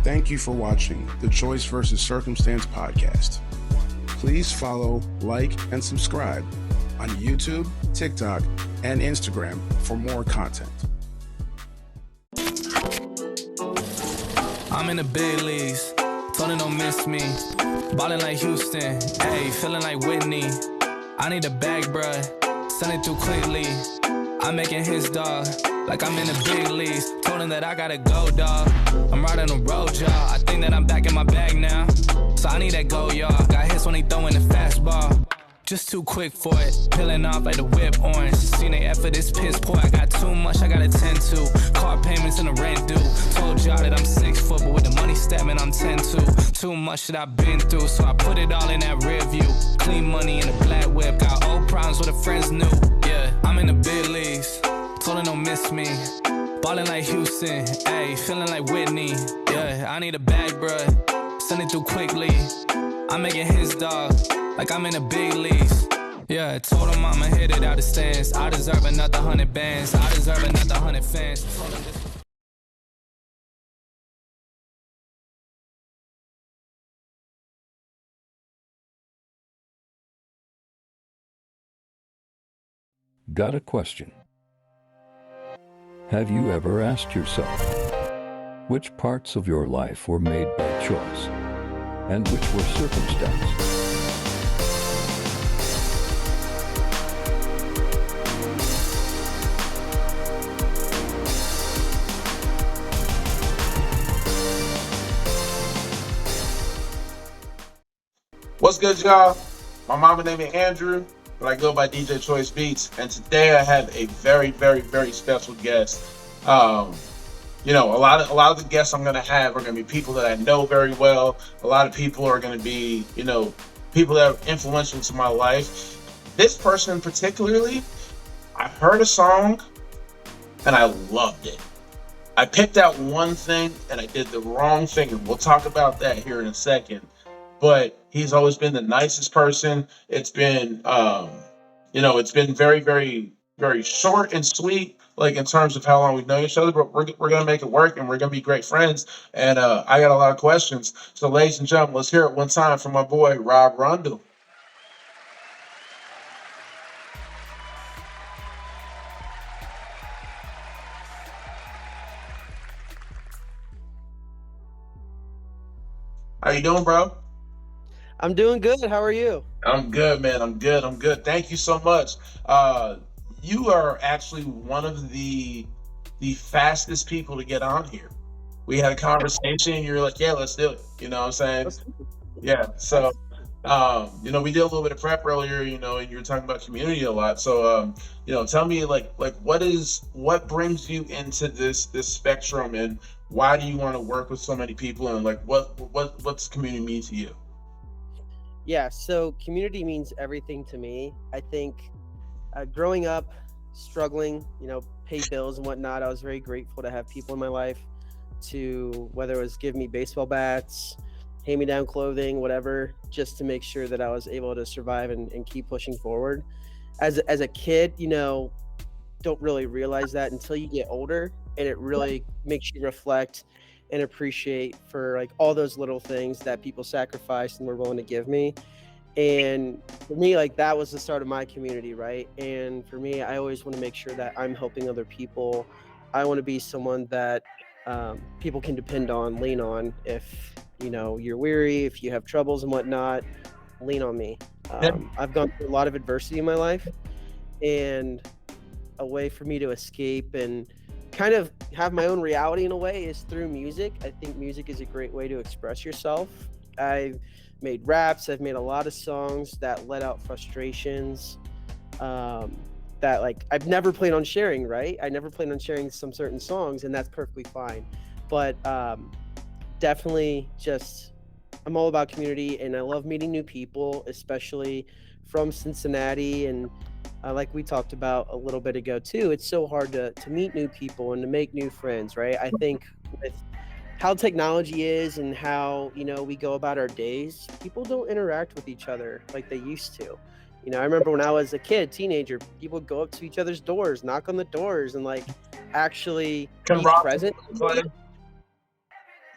Thank you for watching the Choice versus Circumstance podcast. Please follow, like, and subscribe on YouTube, TikTok, and Instagram for more content. I'm in the big leagues, told her don't miss me. Ballin' like Houston, ayy, feeling like Whitney. I need a bag, bruh, send it through quickly. I'm making his dog, like I'm in the big leagues. Told him that I gotta go, dog. I'm riding the road, y'all. I think that I'm back in my bag now. So I need that go, y'all. Got hits when he throwing the fastball. Just too quick for it, peeling off like the whip orange. Seen the effort, this piss poor. I got too much, I gotta tend to. Car payments and the rent due. Told y'all that I'm 6 foot, but with the money statement, I'm 10-2. Too much that I've been through, so I put it all in that rear view. Clean money in a black whip, got old problems with the friends new. Yeah, I'm in the big leagues, told her don't miss me. Ballin' like Houston, ayy, feeling like Whitney. Yeah, I need a bag, bruh, send it through quickly. I'm making his dog, like I'm in the big leagues. Yeah, I told him I'ma hit it out the stands. I deserve another 100 bands. I deserve another 100 fans. Got a question? Have you ever asked yourself, which parts of your life were made by choice and which were circumstance? What's good, y'all? My mama name is Andrew, but I go by DJ Choice Beats, and today I have a very, very, very special guest. A lot of the guests I'm gonna have are gonna be people that I know very well. A lot of people are gonna be, people that are influential to my life. This person particularly, I heard a song and I loved it. I picked out one thing and I did the wrong thing, and we'll talk about that here in a second. But he's always been the nicest person. It's been, it's been very, very, very short and sweet, like in terms of how long we've known each other. But we're gonna make it work, and we're gonna be great friends. And I got a lot of questions. So, ladies and gentlemen, let's hear it one time from my boy Rob Rundle. How you doing, bro? I'm doing good. How are you? I'm good, man. I'm good. Thank you so much. You are actually one of the fastest people to get on here. We had a conversation, and you're like, "Yeah, let's do it." You know what I'm saying? Yeah. So, we did a little bit of prep earlier, and you were talking about community a lot. So, tell me, like what brings you into this spectrum, and why do you want to work with so many people, and like what's community mean to you? Yeah, so community means everything to me. I think growing up, struggling, pay bills and whatnot, I was very grateful to have people in my life to, whether it was give me baseball bats, hand-me-down clothing, whatever, just to make sure that I was able to survive and keep pushing forward. As a kid, don't really realize that until you get older, and it really makes you reflect and appreciate for like all those little things that people sacrificed and were willing to give me. And for me, like that was the start of my community, right? And for me, I always want to make sure that I'm helping other people. I want to be someone that people can depend on, lean on. If you're weary, if you have troubles and whatnot, lean on me. I've gone through a lot of adversity in my life, and a way for me to escape and kind of have my own reality in a way is through music. I think music is a great way to express yourself. I've made raps, I've made a lot of songs that let out frustrations that like I've never planned on sharing, right? I never planned on sharing some certain songs, and that's perfectly fine. But definitely just I'm all about community, and I love meeting new people, especially from Cincinnati. And like we talked about a little bit ago too, it's so hard to meet new people and to make new friends, right? I think with how technology is and how we go about our days, people don't interact with each other like they used to. I remember when I was a kid, teenager, people would go up to each other's doors, knock on the doors, and like actually Can be Rob present. play?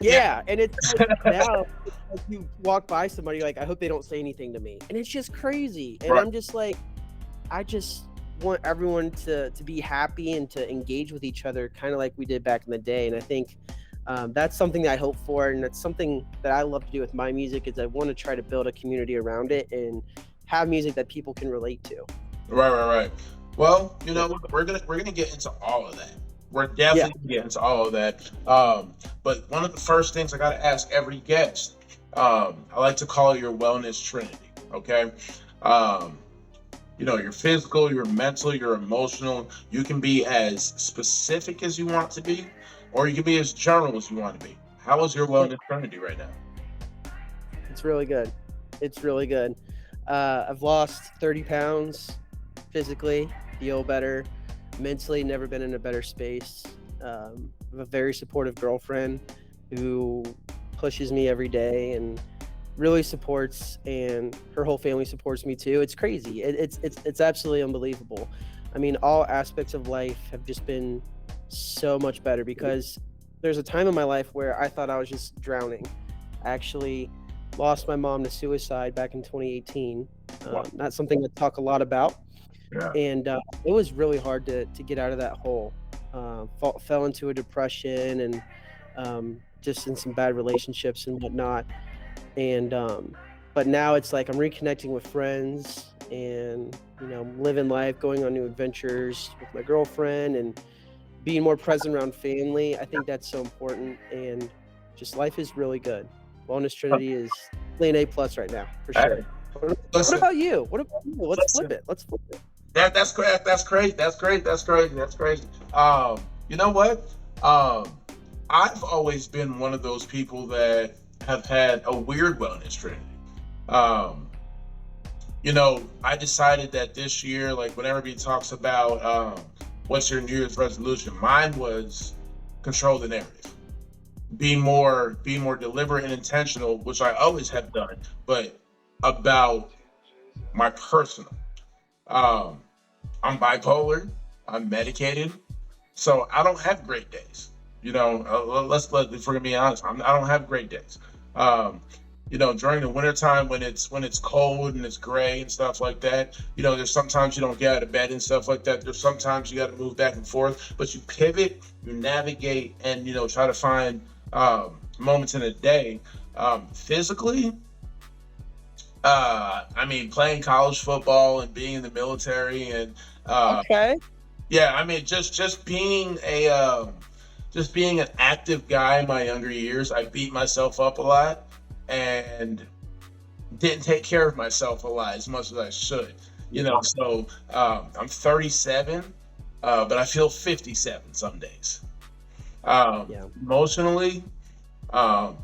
Yeah, Yeah, and it's like now it's like you walk by somebody like, I hope they don't say anything to me, and it's just crazy. And right. I'm just like, I just want everyone to be happy and to engage with each other, kind of like we did back in the day. And I think that's something that I hope for, and that's something that I love to do with my music. Is I want to try to build a community around it and have music that people can relate to. Right. Well, we're gonna get into all of that. We're Yeah, definitely gonna get into all of that. But one of the first things I gotta ask every guest, I like to call your wellness trinity. Okay. Um, your physical, your mental, your emotional. You can be as specific as you want to be, or you can be as general as you want to be. How is your wellness trinity right now? it's really good. It's really good. I've lost 30 pounds physically, feel better. Mentally, never been in a better space. I have a very supportive girlfriend who pushes me every day and really supports, and her whole family supports me too. It's crazy. It's absolutely unbelievable. I mean, all aspects of life have just been so much better because there's a time in my life where I thought I was just drowning. I actually lost my mom to suicide back in 2018. Wow. Not something I talk a lot about, Yeah. and it was really hard to get out of that hole. Fell into a depression and just in some bad relationships and whatnot. And but now it's like I'm reconnecting with friends and living life, going on new adventures with my girlfriend, and being more present around family. I think that's so important, and just life is really good. Wellness Trinity is really an A+ right now for Hey, sure. What listen, about you? What about you? Let's flip listen. it. Let's flip it. That's crazy. That's crazy. That's crazy. You know what? Um, I've always been one of those people that have had a weird wellness trinity. Um, I decided that this year, like when everybody talks about what's your New Year's resolution, mine was control the narrative, be more deliberate and intentional, which I always have done, but about my personal. Um, I'm bipolar. I'm medicated, so I don't have great days. If we're gonna be honest, I don't have great days. Um, during the wintertime when it's cold and it's gray and stuff like that, there's sometimes you don't get out of bed and stuff like that. There's sometimes you got to move back and forth, but you pivot, you navigate, and try to find moments in a day. Physically, I mean, playing college football and being in the military and Okay. yeah, I mean, just being an active guy in my younger years, I beat myself up a lot and didn't take care of myself a lot as much as I should. So I'm 37, but I feel 57 some days. Yeah. Emotionally, um,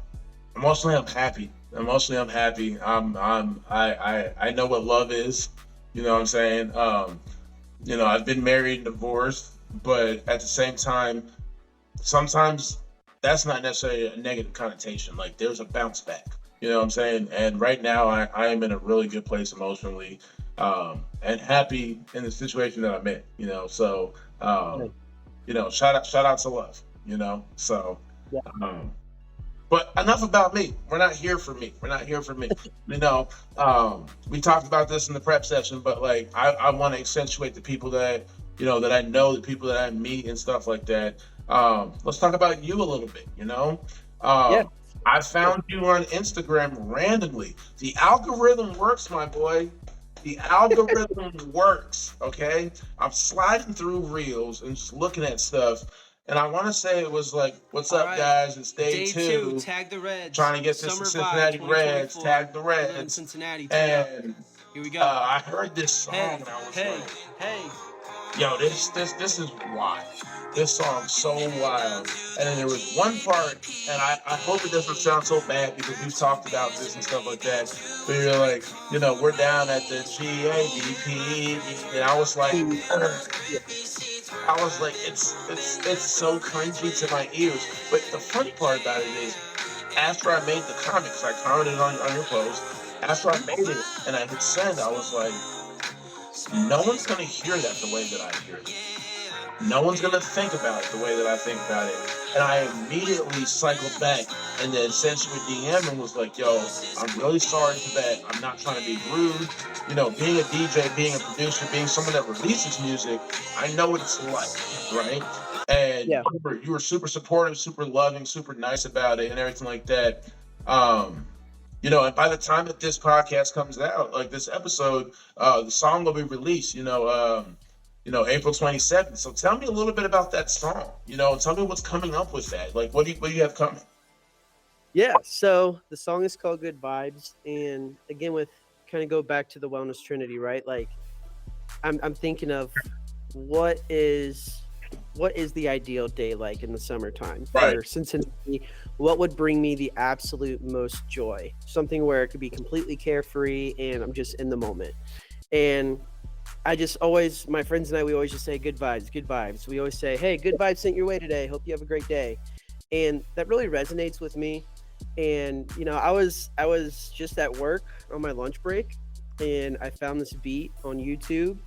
emotionally, I'm happy. Emotionally, I'm happy. I know what love is. You know what I'm saying? I've been married and divorced, but at the same time, sometimes that's not necessarily a negative connotation. Like there's a bounce back. You know what I'm saying? And right now, I am in a really good place emotionally, and happy in the situation that I'm in. So shout out to love. So. Yeah. Um, but enough about me. We're not here for me. We're not here for me. We talked about this in the prep session, but like I want to accentuate the people that I know, the people that I meet and stuff like that. Let's talk about you a little bit. Yeah. I found you on Instagram randomly. The algorithm works, my boy. The algorithm works. Okay, I'm sliding through reels and just looking at stuff. And I want to say it was like, "What's All up, right. guys? It's day Two. two. Tag the Reds. Trying to get this Summer to vibe Cincinnati Reds. 2024. Tag the We live in Reds." Cincinnati. Turn up. And Here we go. I heard this song Hey, and I was hey, like, hey. "Yo, this is wild. This song's so wild." And then there was one part, and I hope it doesn't sound so bad because we've talked about this and stuff like that. But you're like, we're down at the GABP, and I was like. I was like, it's so cringy to my ears. But the funny part about it is, after I made the comment, 'cause I commented on your post, after I made it and I hit send, I was like, no one's gonna hear that the way that I hear it. No one's gonna think about it the way that I think about it. And I immediately cycled back and then sent you a DM and was like, yo, I'm really sorry for that. I'm not trying to be rude. You know, being a DJ, being a producer, being someone that releases music, I know what it's like, right? And Yeah. you were super supportive, super loving, super nice about it and everything like that. Um, you know, and by the time that this podcast comes out, like this episode, the song will be released, April 27th. So tell me a little bit about that song, tell me what's coming up with that. Like, what do you have coming? Yeah, so the song is called Good Vibes, and again, with kind of go back to the wellness trinity, right? Like, I'm thinking of what is the ideal day like in the summertime Right. for Cincinnati? What would bring me the absolute most joy? Something where it could be completely carefree and I'm just in the moment. And I just always, my friends and I, we always just say good vibes, good vibes. We always say, hey, good vibes sent your way today. Hope you have a great day. And that really resonates with me. And I was just at work on my lunch break, and I found this beat on YouTube.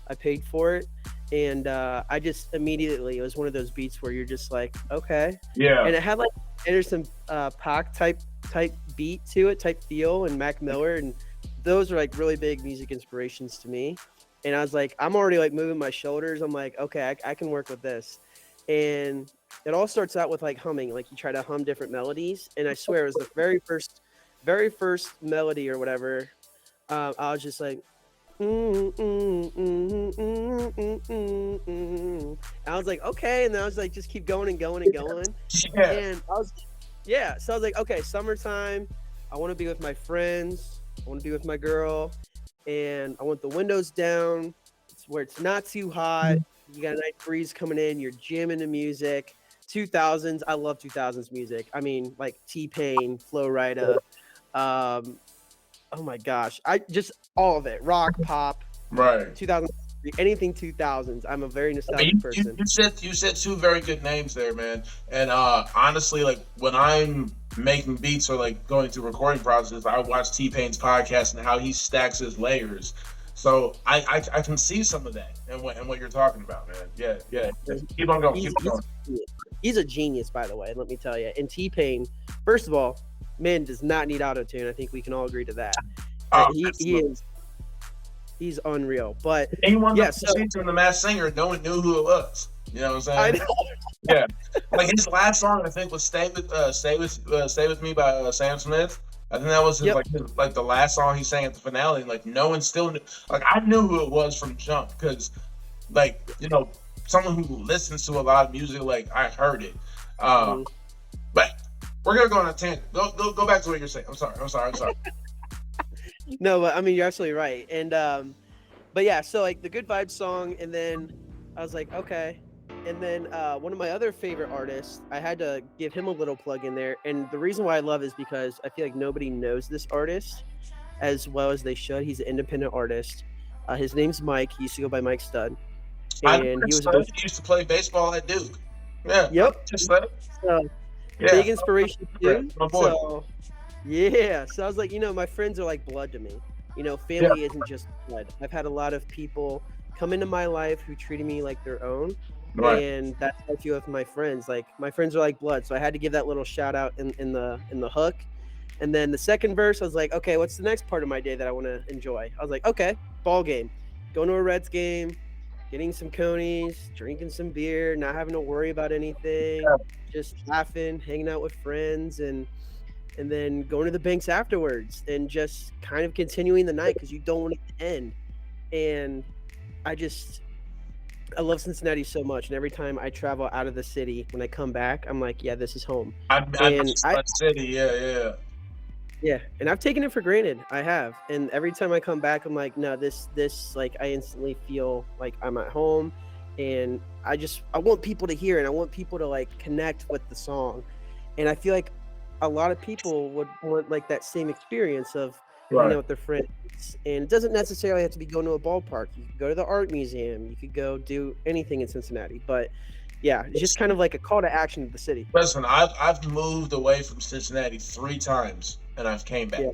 I paid for it, and I just immediately, it was one of those beats where you're just like, okay. Yeah. And it had like Anderson .Paak type beat to it, type feel, and Mac Miller, and those are like really big music inspirations to me. And I was like, I'm already like moving my shoulders. I'm like, okay, I can work with this. And it all starts out with like humming, like you try to hum different melodies. And I swear it was the very first melody or whatever. I was just like, I was like, okay. And then I was like, just keep going and going and going. Yeah. And so I was like, okay, summertime. I want to be with my friends. I want to be with my girl. And I want the windows down. It's where it's not too hot. You got a nice breeze coming in. You're jamming to music. 2000s. I love 2000s music. I mean, like T-Pain, Flo Rida. Oh my gosh. I just all of it. Rock, pop. Right. 2000s. Anything 2000s. I'm a very nostalgic person. You said two very good names there, man. And honestly, like when I'm making beats or like going through recording process, I watch T-Pain's podcast and how he stacks his layers. So I can see some of that and what you're talking about, man. Yeah. Keep on going. He's a genius, by the way. Let me tell you. And T-Pain, first of all, man does not need auto-tune. I think we can all agree to that. He's unreal. But anyone that sees him, The Masked Singer, no one knew who it was. You know what I'm saying? I know. Yeah. Like his last song, I think, was "Stay with Me" by Sam Smith. I think that was like the last song he sang at the finale. And, like no one still knew. Like I knew who it was from jump because, like someone who listens to a lot of music, like I heard it. But we're gonna go on a tangent. Go back to what you're saying. I'm sorry. No, but I mean you're absolutely right. And but yeah, so like the Good Vibes song, and then I was like, okay. And then one of my other favorite artists, I had to give him a little plug in there. And the reason why I love is because I feel like nobody knows this artist as well as they should. He's an independent artist. His name's Mike. He used to go by Mike Stud. And he used to play baseball at Duke. Yeah. Yep. Big inspiration too. My boy. So yeah. So I was like, my friends are like blood to me. Family isn't just blood. I've had a lot of people come into my life who treated me like their own. Right. And that's how I feel with my friends. Like my friends are like blood. So I had to give that little shout out in the hook. And then the second verse, I was like, okay, what's the next part of my day that I want to enjoy? I was like, okay, ball game. Going to a Reds game, getting some conies, drinking some beer, not having to worry about anything, just laughing, hanging out with friends, and then going to the banks afterwards and just kind of continuing the night because you don't want it to end. And I love Cincinnati so much, and every time I travel out of the city, when I come back, I'm like, yeah, this is home. Yeah, and I've taken it for granted. I have, and every time I come back, I'm like, no, this, like, I instantly feel like I'm at home, and I want people to hear it. I want people to like connect with the song, and I feel like a lot of people would want like that same experience of hanging out with their friends. And it doesn't necessarily have to be going to a ballpark. You could go to the art museum. You could go do anything in Cincinnati. But yeah, it's just kind of like a call to action to the city. Listen, I've moved away from Cincinnati 3 times, and I've came back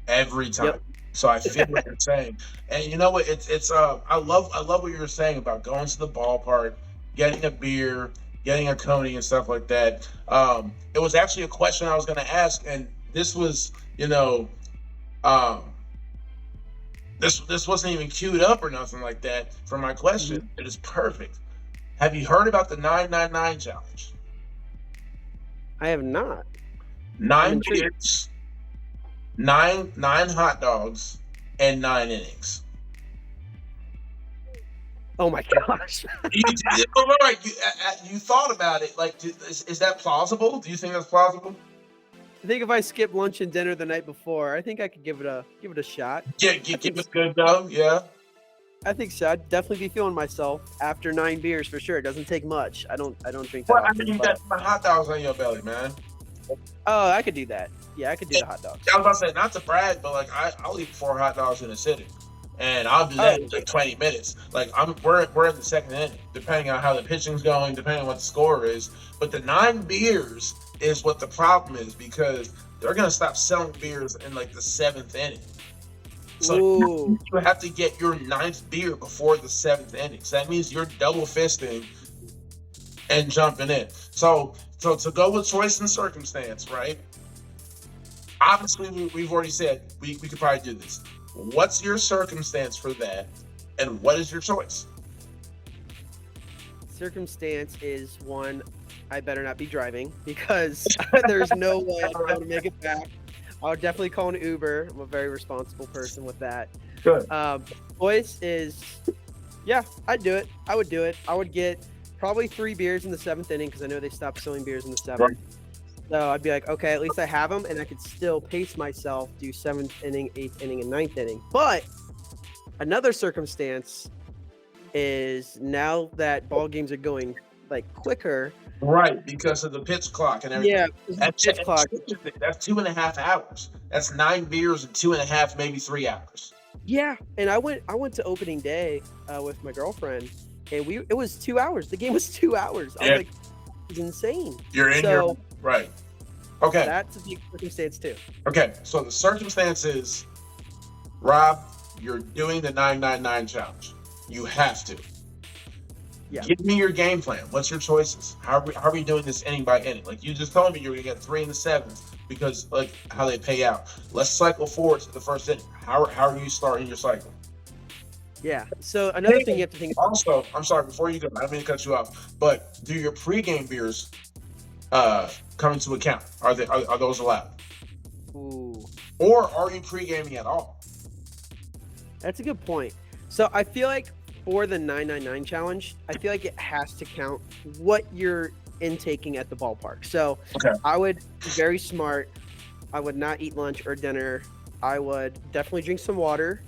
every time. Yep. So I feel what you're saying. And you know what? It's I love what you were saying about going to the ballpark, getting a beer, getting a coney and stuff like that. It was actually a question I was going to ask, and this was, um, this wasn't even queued up or nothing like that for my question. It is perfect. Have you heard about the 999 challenge? I have not. 9 beers, nine hot dogs, and 9 innings. Oh my gosh. You thought about it. Like, is that plausible? Do you think that's plausible? I think if I skip lunch and dinner the night before, I think I could give it a shot. Give it good though. Yeah. I think so. I'd definitely be feeling myself after 9 beers for sure. It doesn't take much. I don't drink that Well, I often, mean, you but- got my hot dogs on your belly, man. Oh, I could do that. Yeah, I could do the hot dogs. I was about to say, not to brag, but like I'll eat 4 hot dogs in a sitting, and I'll do that in like 20 minutes. Like we're in the second inning, depending on how the pitching's going, depending on what the score is. But the 9 beers is what the problem is, because they're gonna stop selling beers in like the 7th inning. So Ooh. you have to get your 9th beer before the 7th inning. So that means you're double fisting and jumping in. So to go with choice and circumstance, right? Obviously, we've already said we could probably do this. What's your circumstance for that, and what is your choice? Circumstance is one, I better not be driving because there's no way I'm going to make it back. I would definitely call an Uber. I'm a very responsible person with that. Good. Choice is, yeah, I'd do it. I would do it. I would get probably 3 beers in the 7th inning because I know they stopped selling beers in the 7th. Right. So I'd be like, okay, at least I have them, and I could still pace myself, do 7th inning, 8th inning, and 9th inning. But another circumstance is now that ball games are going like quicker. Right, because of the pitch clock and everything. Yeah, That's pitch clock. That's 2.5 hours. That's 9 beers in 2.5, maybe 3 hours. Yeah, and I went to opening day with my girlfriend, and it was 2 hours. The game was 2 hours. I was like, it's insane. You're in your right. Okay. That's a big circumstance too. Okay. So the circumstance is, Rob, you're doing the 999 challenge. You have to. Yeah. Give me your game plan. What's your choices? How are we doing this inning by inning? Like you just told me, you're gonna get 3 in the 7th because like how they pay out. Let's cycle forward to the first inning. How are you starting your cycle? Yeah. So another thing you have to think. Also, I'm sorry, before you go, I don't mean to cut you off, but do your pregame beers come into account? Are those allowed? Ooh, Or are you pre-gaming at all? that's a good point. So I feel like for the 999 challenge, I feel like it has to count what you're intaking at the ballpark. So Okay. I would be very smart. I would not eat lunch or dinner. I would definitely drink some water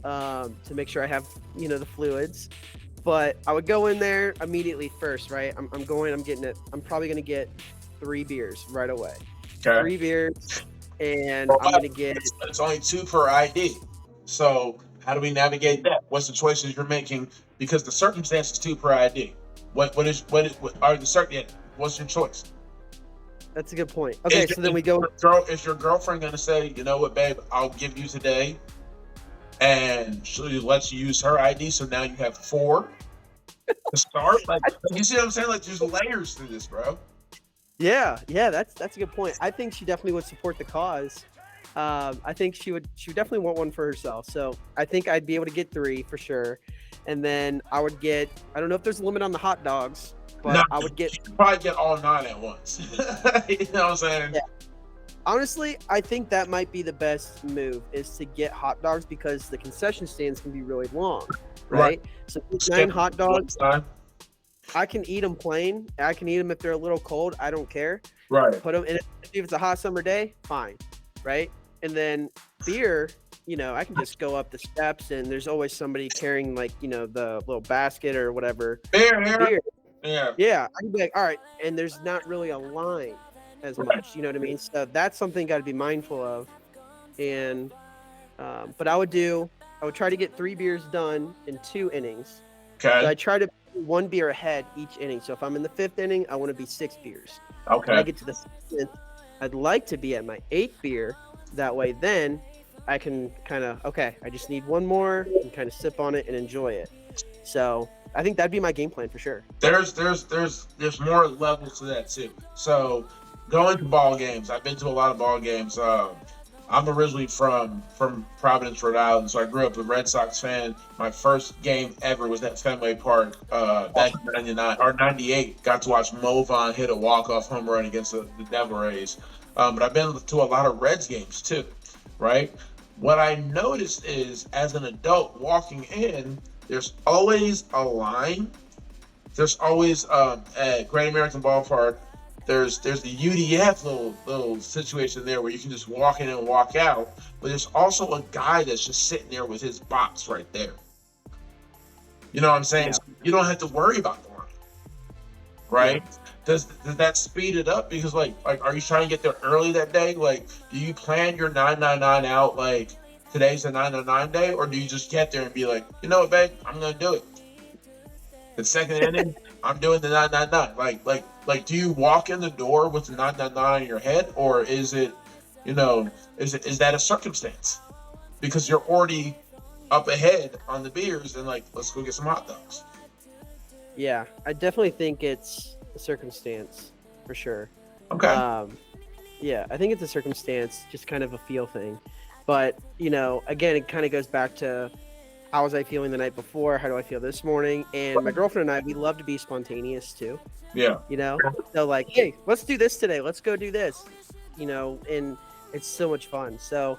to make sure I have, the fluids. But I would go in there immediately first, right? I'm getting it. I'm probably going to get 3 beers right away. Okay. 3 beers, and Well, I'm going to get... It's only 2 per ID. So how do we navigate that? What's the choices you're making? Because the circumstance is 2 per ID. What are the certain? What's your choice? That's a good point. Okay, so then we go... Is your girlfriend going to say, you know what, babe, I'll give you today, and she lets you use her ID, so now you have 4 to start? Like, you see what I'm saying? Like, there's layers to this, bro. Yeah, that's a good point. I think she definitely would support the cause. I think she would definitely want one for herself. So I think I'd be able to get 3 for sure. And then I would get, I don't know if there's a limit on the hot dogs, but No, I would get... You could probably get all 9 at once. You know what I'm saying? Yeah. Honestly, I think that might be the best move, is to get hot dogs, because the concession stands can be really long, right? So 9 hot dogs, I can eat them plain. I can eat them if they're a little cold. I don't care. Right. Put them in. If it's a hot summer day, fine, right? And then beer, I can just go up the steps, and there's always somebody carrying the little basket or whatever. Beer. Yeah. I can be like, all right, and there's not really a line as much. You know what I mean? So that's something got to be mindful of. And but I would try to get 3 beers done in 2 innings. Okay. So I try to be 1 beer ahead each inning. So if I'm in the 5th inning, I want to be 6 beers. Okay. When I get to the 7th, I'd like to be at my 8th beer. That way, then I can I just need 1 more and kind of sip on it and enjoy it. So I think that'd be my game plan for sure. There's more levels to that too. So going to ball games, I've been to a lot of ball games. I'm originally from Providence, Rhode Island, so I grew up a Red Sox fan. My first game ever was at Fenway Park back in '99 or '98. Got to watch Mo Vaughn hit a walk-off home run against the Devil Rays. But I've been to a lot of Reds games too, right? What I noticed is, as an adult walking in, there's always a line. There's always at Great American Ballpark. There's the UDF little situation there where you can just walk in and walk out, but there's also a guy that's just sitting there with his box right there. You know what I'm saying? Yeah. So you don't have to worry about the line, right? Yeah. Does that speed it up? Because like are you trying to get there early that day? Like, do you plan your 999 out like today's the 999 day, or do you just get there and be like, you know what, babe, I'm gonna do it. The second inning, I'm doing the 999. Like, do you walk in the door with the 999 in your head, or is it, is that a circumstance? Because you're already up ahead on the beers and like, let's go get some hot dogs. Yeah, I definitely think it's a circumstance for sure. Okay. Yeah, I think it's a circumstance, just kind of a feel thing. But, again, it kind of goes back to how was I feeling the night before? How do I feel this morning? And my girlfriend and I, we love to be spontaneous too. Yeah. So like, hey, let's do this today. Let's go do this. And it's so much fun. So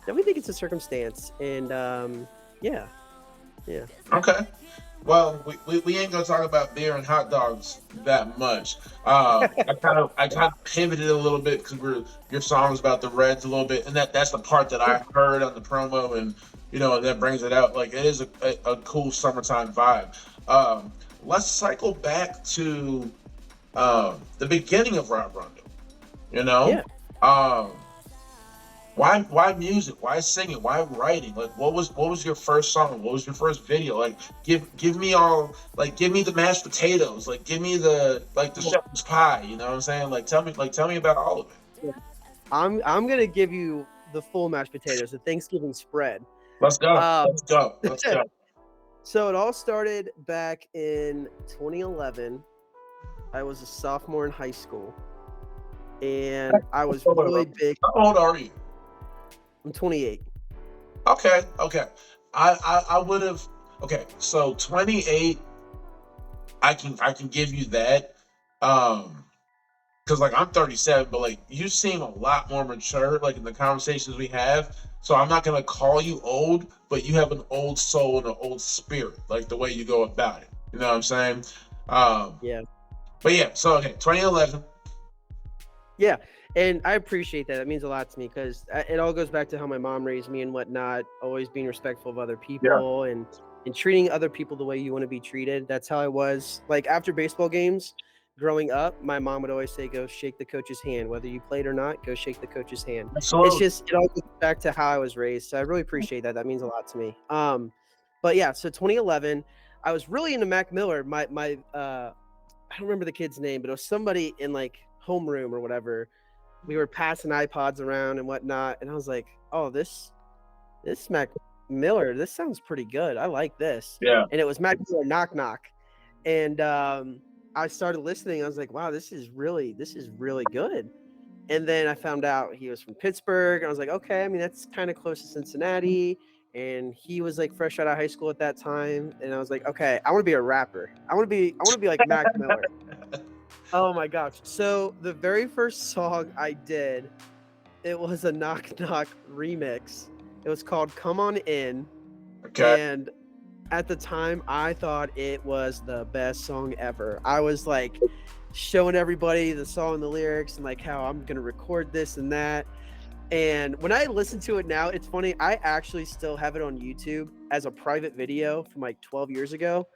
definitely think it's a circumstance. And yeah. Okay. Well, we ain't gonna talk about beer and hot dogs that much. I kind of pivoted a little bit because your song's about the Reds a little bit, and that's the part that I heard on the promo, and that brings it out. Like, it is a cool summertime vibe. Let's cycle back to the beginning of Rob Rundle. Yeah. Why music? Why singing? Why writing? Like, what was your first song? What was your first video? Like, give me the mashed potatoes. Like, give me the shepherd's pie. You know what I'm saying? Like, tell me about all of it. Yeah. I'm gonna give you the full mashed potatoes, the Thanksgiving spread. Let's go. Let's go. So it all started back in 2011. I was a sophomore in high school, and I was really big. How old are you? I'm 28. Okay. I would have. Okay, so 28. I can give you that. Because like I'm 37, but like you seem a lot more mature. Like in the conversations we have. So I'm not gonna call you old, but you have an old soul and an old spirit, like the way you go about it. You know what I'm saying? Yeah. But yeah, so okay, 2011. Yeah, and I appreciate that. That means a lot to me because it all goes back to how my mom raised me and whatnot. Always being respectful of other people and treating other people the way you want to be treated. That's how I was. Like after baseball games, growing up, my mom would always say, "Go shake the coach's hand, whether you played or not. Go shake the coach's hand." Absolutely. It all goes back to how I was raised. So I really appreciate that. That means a lot to me. But yeah, so 2011, I was really into Mac Miller. My I don't remember the kid's name, but it was somebody in like homeroom or whatever. We were passing iPods around and whatnot, and I was like, "Oh, this Mac Miller, this sounds pretty good. I like this." Yeah. And it was Mac Miller, Knock Knock, and I started listening. I was like, "Wow, this is really good." And then I found out he was from Pittsburgh. And I was like, "Okay, I mean that's kind of close to Cincinnati." And he was like fresh out of high school at that time. And I was like, "Okay, I want to be a rapper. I want to be like Mac Miller." Oh my gosh! So the very first song I did, it was a Knock Knock remix. It was called "Come On In," and at the time, I thought it was the best song ever. I was like showing everybody the song, the lyrics, and like how I'm gonna record this and that. And when I listen to it now, it's funny. I actually still have it on YouTube as a private video from like 12 years ago.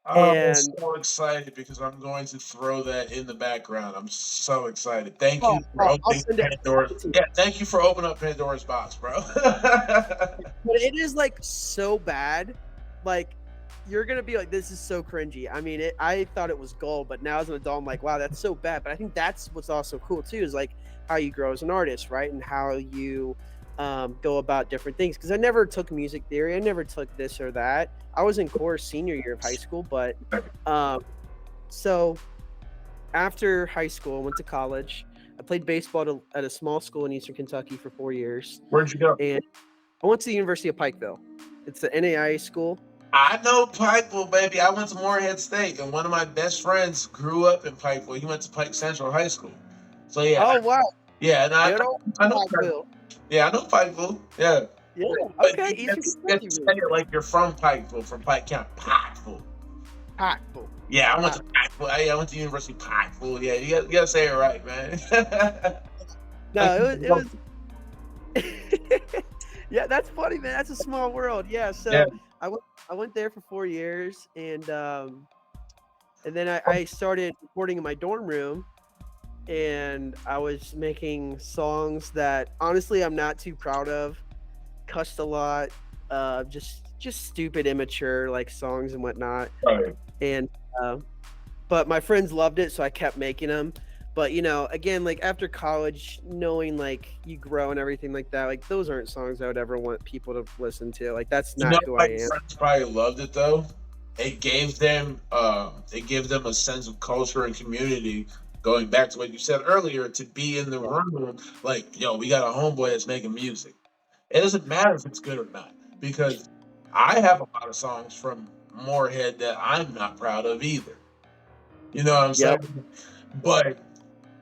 I'm so excited because I'm going to throw that in the background. I'm so excited. Thank you for opening Pandora's. Yeah, thank you for opening up Pandora's box, bro. But it is like so bad. Like you're gonna be like, this is so cringy. I mean, I thought it was gold, but now as an adult, I'm like, wow, that's so bad. But I think that's what's also cool too, is like how you grow as an artist, right? And how you go about different things, because I never took music theory. I never took this or that. I was in chorus senior year of high school, but so after high school, I went to college. I played baseball at a small school in Eastern Kentucky for 4 years, Where'd you go? and I went to the University of Pikeville. It's the NAIA school. I know Pikeville, baby. I went to Morehead State, and one of my best friends grew up in Pikeville. He went to Pike Central High School. So yeah, Oh wow, yeah, and good old I know Pikeville. Yeah, I know Pikeville. Yeah. Yeah, But okay, you have Eastern to, you have Kentucky. to say it like you're from Pikeville, from Pike County. Pikeville. Pikeville. Yeah, I went to Pikeville. I went to University of Pikeville. Yeah, you gotta say it right, man. No, it was yeah, that's funny, man. That's a small world. Yeah, so Yeah. I went there for 4 years, and then I started recording in my dorm room, and I was making songs that honestly I'm not too proud of. Cussed a lot, just stupid, immature like songs and whatnot. Right. And but my friends loved it, so I kept making them. But again, like after college, knowing like you grow and everything like that, like those aren't songs I would ever want people to listen to. Like that's not who I am. Friends probably loved it though. It gave them a sense of culture and community. Going back to what you said earlier, to be in the room, like, yo, we got a homeboy that's making music. It doesn't matter if it's good or not, because I have a lot of songs from Moorhead that I'm not proud of either. You know what I'm Yep. saying? But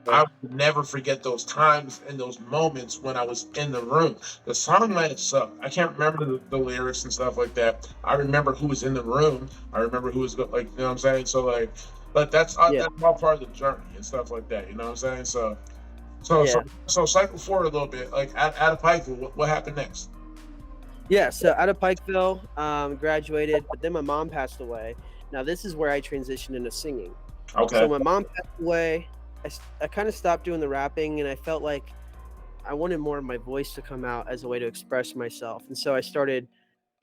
I would never forget those times and those moments when I was in the room. The song might have sucked. I can't remember the lyrics and stuff like that. I remember who was in the room. I remember who was like, you know what I'm saying? So like, but that's all part of the journey and stuff like that. You know what I'm saying? So cycle forward a little bit. Like out of Pikeville, what happened next? Yeah, so out of Pikeville, graduated, but then my mom passed away. Now this is where I transitioned into singing. Okay. So my mom passed away. I kind of stopped doing the rapping, and I felt like I wanted more of my voice to come out as a way to express myself. And so I started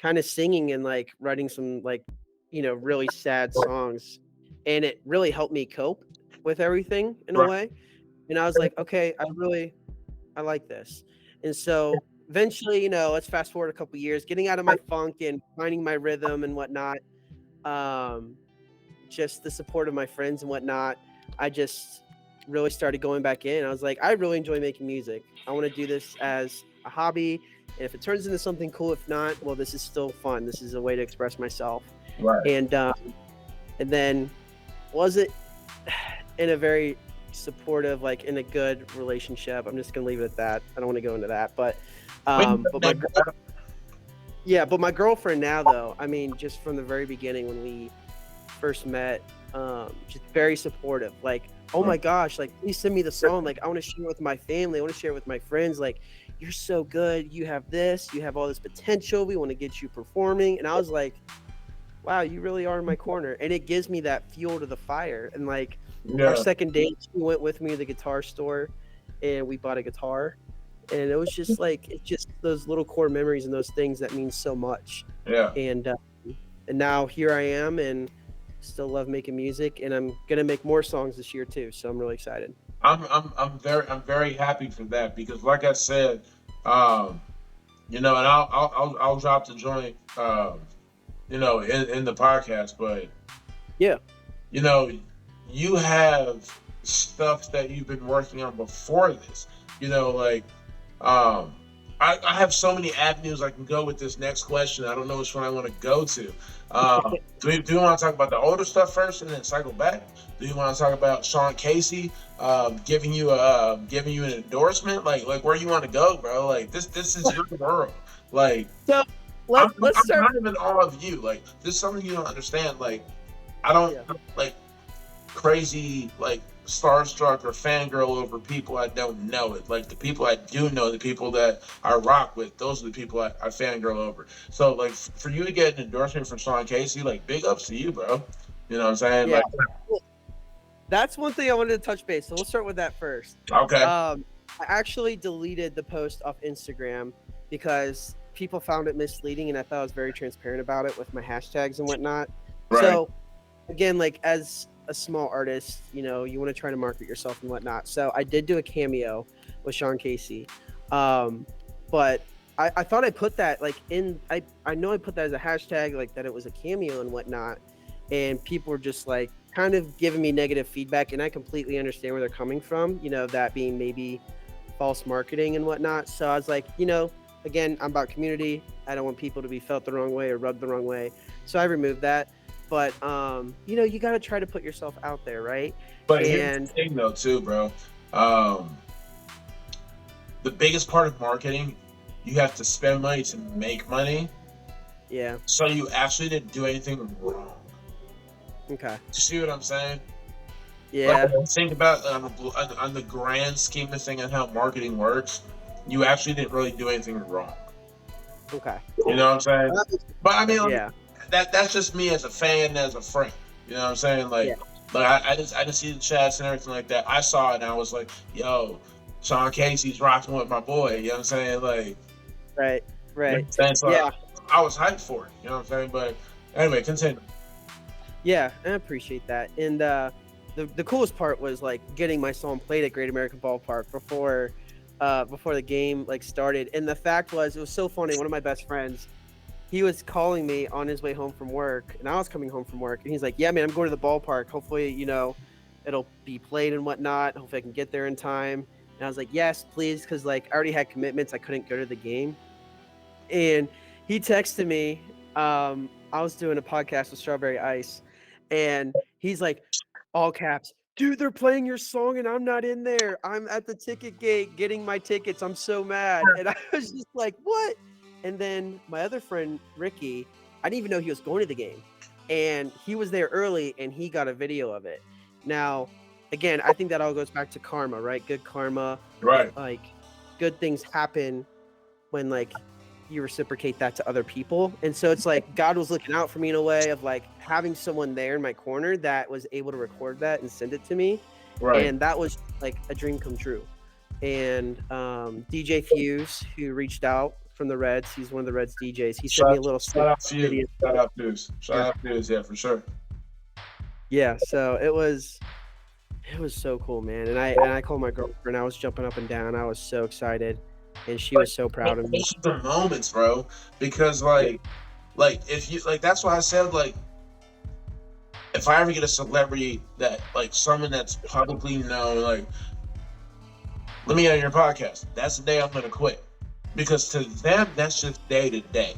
kind of singing and like writing some like, really sad songs. And it really helped me cope with everything in a way. And I was like, okay, I like this. And so eventually, let's fast forward a couple years, getting out of my funk and finding my rhythm and whatnot. Just the support of my friends and whatnot. I just really started going back in. I was like, I really enjoy making music. I want to do this as a hobby. And if it turns into something cool, if not, well, this is still fun. This is a way to express myself. Right. And then was it in a very supportive, like in a good relationship. I'm just going to leave it at that. I don't want to go into that, but my girlfriend now though, I mean, just from the very beginning when we first met, just very supportive. Like, oh my gosh, like please send me the song. Like I want to share it with my family. I want to share it with my friends. Like, you're so good. You have this. You have all this potential. We want to get you performing. And I was like, wow, you really are in my corner. And it gives me that fuel to the fire. And like our second date, she went with me to the guitar store and we bought a guitar. And it was just like, it's just those little core memories and those things that mean so much. Yeah. And now here I am and still love making music, and I'm gonna make more songs this year too. So I'm really excited. I'm very happy for that, because like I said, and I'll drop the joint, in the podcast, but yeah, you have stuff that you've been working on before this, I have so many avenues I can go with this next question. I don't know which one I want to go to. Do you want to talk about the older stuff first and then cycle back? Do you want to talk about Sean Casey giving you an endorsement? Like where you want to go, bro? Like this is your world. Like, so let's start. I'm kind of in awe of you. Like, this is something you don't understand. Like, I don't like crazy like starstruck or fangirl over people I don't know. It like the people I do know, the people that I rock with, those are the people I fangirl over. So like for you to get an endorsement from Sean Casey, like big ups to you, bro. You know what I'm saying? Yeah. Like, that's one thing I wanted to touch base. So we'll start with that first. Okay. I actually deleted the post off Instagram because people found it misleading, and I thought I was very transparent about it with my hashtags and whatnot. Right. So again, like as a small artist, you want to try to market yourself and whatnot. So I did do a cameo with Sean Casey. but I thought I put that like in I know I put that as a hashtag, like that it was a cameo and whatnot, and people were just like kind of giving me negative feedback, and I completely understand where they're coming from, that being maybe false marketing and whatnot. So I was like, again, I'm about community. I don't want people to be felt the wrong way or rubbed the wrong way, so I removed that. But you got to try to put yourself out there, right? But here's And the thing, though, too, bro. The biggest part of marketing, you have to spend money to make money. yeah, So you actually didn't do anything wrong. okay, You see what I'm saying? yeah, Like, think about on the grand scheme of thing and how marketing works. You actually didn't really do anything wrong. okay, You know what I'm saying? But I mean, like, yeah, that's just me as a fan, as a friend. You know what I'm saying? yeah, Like I just see the chats and everything like that. I saw it and I was like, yo, Sean Casey's rocking with my boy. You know what I'm saying? Like, right, right, so yeah. I was hyped for it. You know what I'm saying? But anyway, continue. Yeah, I appreciate that. And the coolest part was like getting my song played at Great American Ballpark before the game like started. And the fact was, it was so funny. One of my best friends, he was calling me on his way home from work, and I was coming home from work, and he's like, "Yeah, man, I'm going to the ballpark. Hopefully, it'll be played and whatnot. Hopefully, I can get there in time." And I was like, "Yes, please," because like I already had commitments. I couldn't go to the game. And he texted me. I was doing a podcast with Strawberry Ice, and he's like, all caps, "Dude, they're playing your song and I'm not in there. I'm at the ticket gate getting my tickets. I'm so mad." And I was just like, "What?" And then my other friend Ricky, I didn't even know he was going to the game, and he was there early, and he got a video of it. Now, again, I think that all goes back to karma, right? Good karma. Right. Like, good things happen when like you reciprocate that to other people. And so it's like God was looking out for me in a way of like having someone there in my corner that was able to record that and send it to me. Right. And that was like a dream come true. And DJ Fuse, who reached out from the Reds, he's one of the Reds DJs. He sent me a little shout out to you. video. Shout out Fuse. Shout out Fuse, yeah, for sure. Yeah, so it was so cool, man. And I called my girlfriend. I was jumping up and down. I was so excited, and she was so proud of me. Those are the moments, bro. Because like if you like, that's why I said like, if I ever get a celebrity that like someone that's publicly known, like, let me on your podcast. That's the day I'm gonna quit, because to them that's just day to day.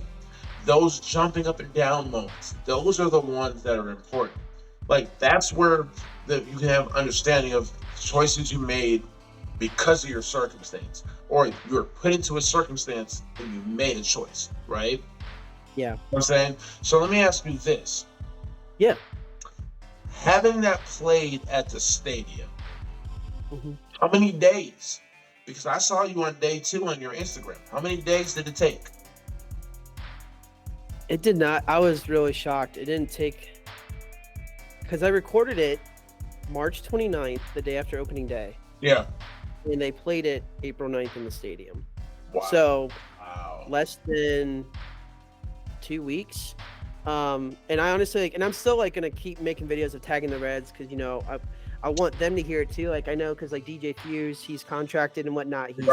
Those jumping up and down moments, those are the ones that are important. Like, that's where you can have understanding of choices you made because of your circumstance, or you were put into a circumstance and you made a choice, right? Yeah. You know what I'm saying? So let me ask you this. Yeah. Having that played at the stadium, Mm-hmm. how many days? Because I saw you on day 2 on your Instagram. How many days did it take? It did not. I was really shocked. It didn't take, because I recorded it March 29th, the day after opening day. Yeah. And they played it April 9th in the stadium. Wow. So Wow. less than 2 weeks. And I honestly, like, and I'm still like gonna keep making videos of tagging the Reds, because I want them to hear it too. Like, I know, because like DJ Fuse, he's contracted and whatnot. He's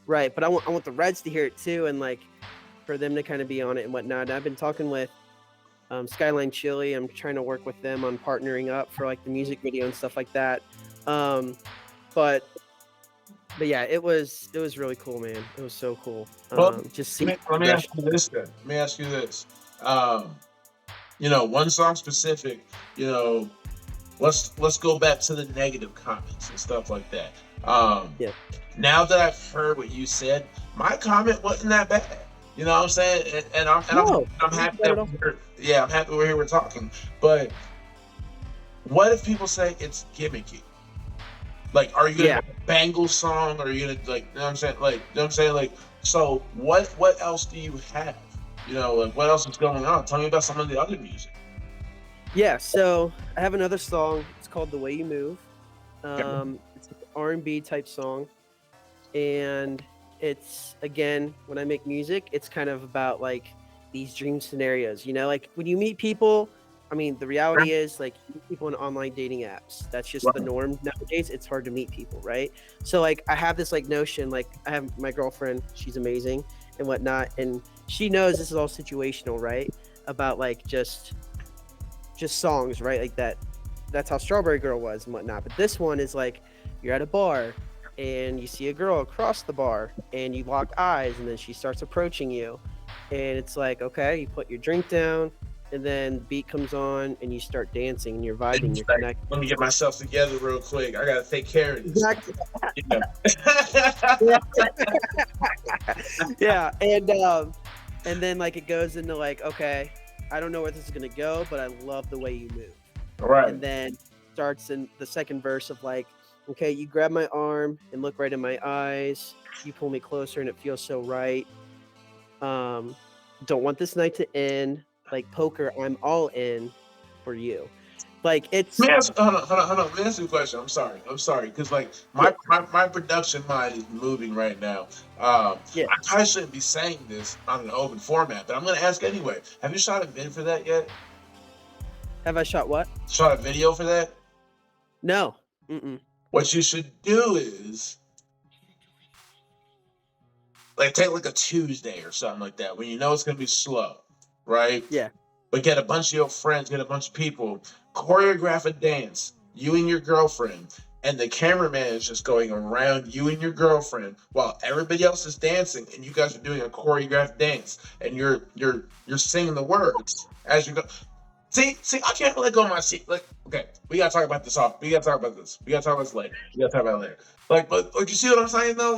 right, but I want the Reds to hear it too, and like for them to kind of be on it and whatnot. And I've been talking with Skyline Chili. I'm trying to work with them on partnering up for like the music video and stuff like that. But yeah, it was really cool, man. It was so cool. Well, Just see. let me ask you this then. Let me ask you this. One song specific, let's go back to the negative comments and stuff like that. Yeah. Now that I've heard what you said, my comment wasn't that bad. You know what I'm saying? And I'm happy I'm happy we're here, we're talking. But what if people say it's gimmicky? Like, are you gonna make a Bengals song? Or are you gonna, like, you know what I'm saying? Like, you know what I'm saying? Like, so what else do you have? Like, what else is going on? Tell me about some of the other music. Yeah, so I have another song. It's called "The Way You Move." It's an R&B type song, and it's, again, when I make music, it's kind of about like these dream scenarios. Like when you meet people, I mean, the reality is like you meet people in online dating apps. That's just the norm nowadays. It's hard to meet people, right? So like I have this like notion, like I have my girlfriend, she's amazing and whatnot, and she knows this is all situational, right? About like just songs, right? Like that's how Strawberry Girl was and whatnot. But this one is like you're at a bar and you see a girl across the bar and you lock eyes and then she starts approaching you. And it's like, okay, you put your drink down and then the beat comes on and you start dancing and you're vibing, you're connecting. Let me get myself together real quick. I gotta take care of this. Exactly. Yeah. Yeah. And then like it goes into like, okay, I don't know where this is gonna go, but I love the way you move. All right. And then starts in the second verse of like, okay, you grab my arm and look right in my eyes. You pull me closer and it feels so right. Don't want this night to end. Like poker, I'm all in for you. Like it's Let me ask, hold on. Let me ask you a question. I'm sorry, because like my production mind is moving right now. Yeah. I probably shouldn't be saying this on an open format, but I'm gonna ask anyway. Have you shot a vid for that yet? Have I shot what? Shot a video for that? No. Mm-mm. What you should do is like take like a Tuesday or something like that when you know it's gonna be slow, right? Yeah. But get a bunch of your friends, get a bunch of people, choreograph a dance, you and your girlfriend, and the cameraman is just going around you and your girlfriend while everybody else is dancing, and you guys are doing a choreographed dance, and you're singing the words as you go. See, I can't let go of my seat. Like, okay, we gotta talk about this off. We gotta talk about this. We gotta talk about this later. We gotta talk about it later. But you see what I'm saying though?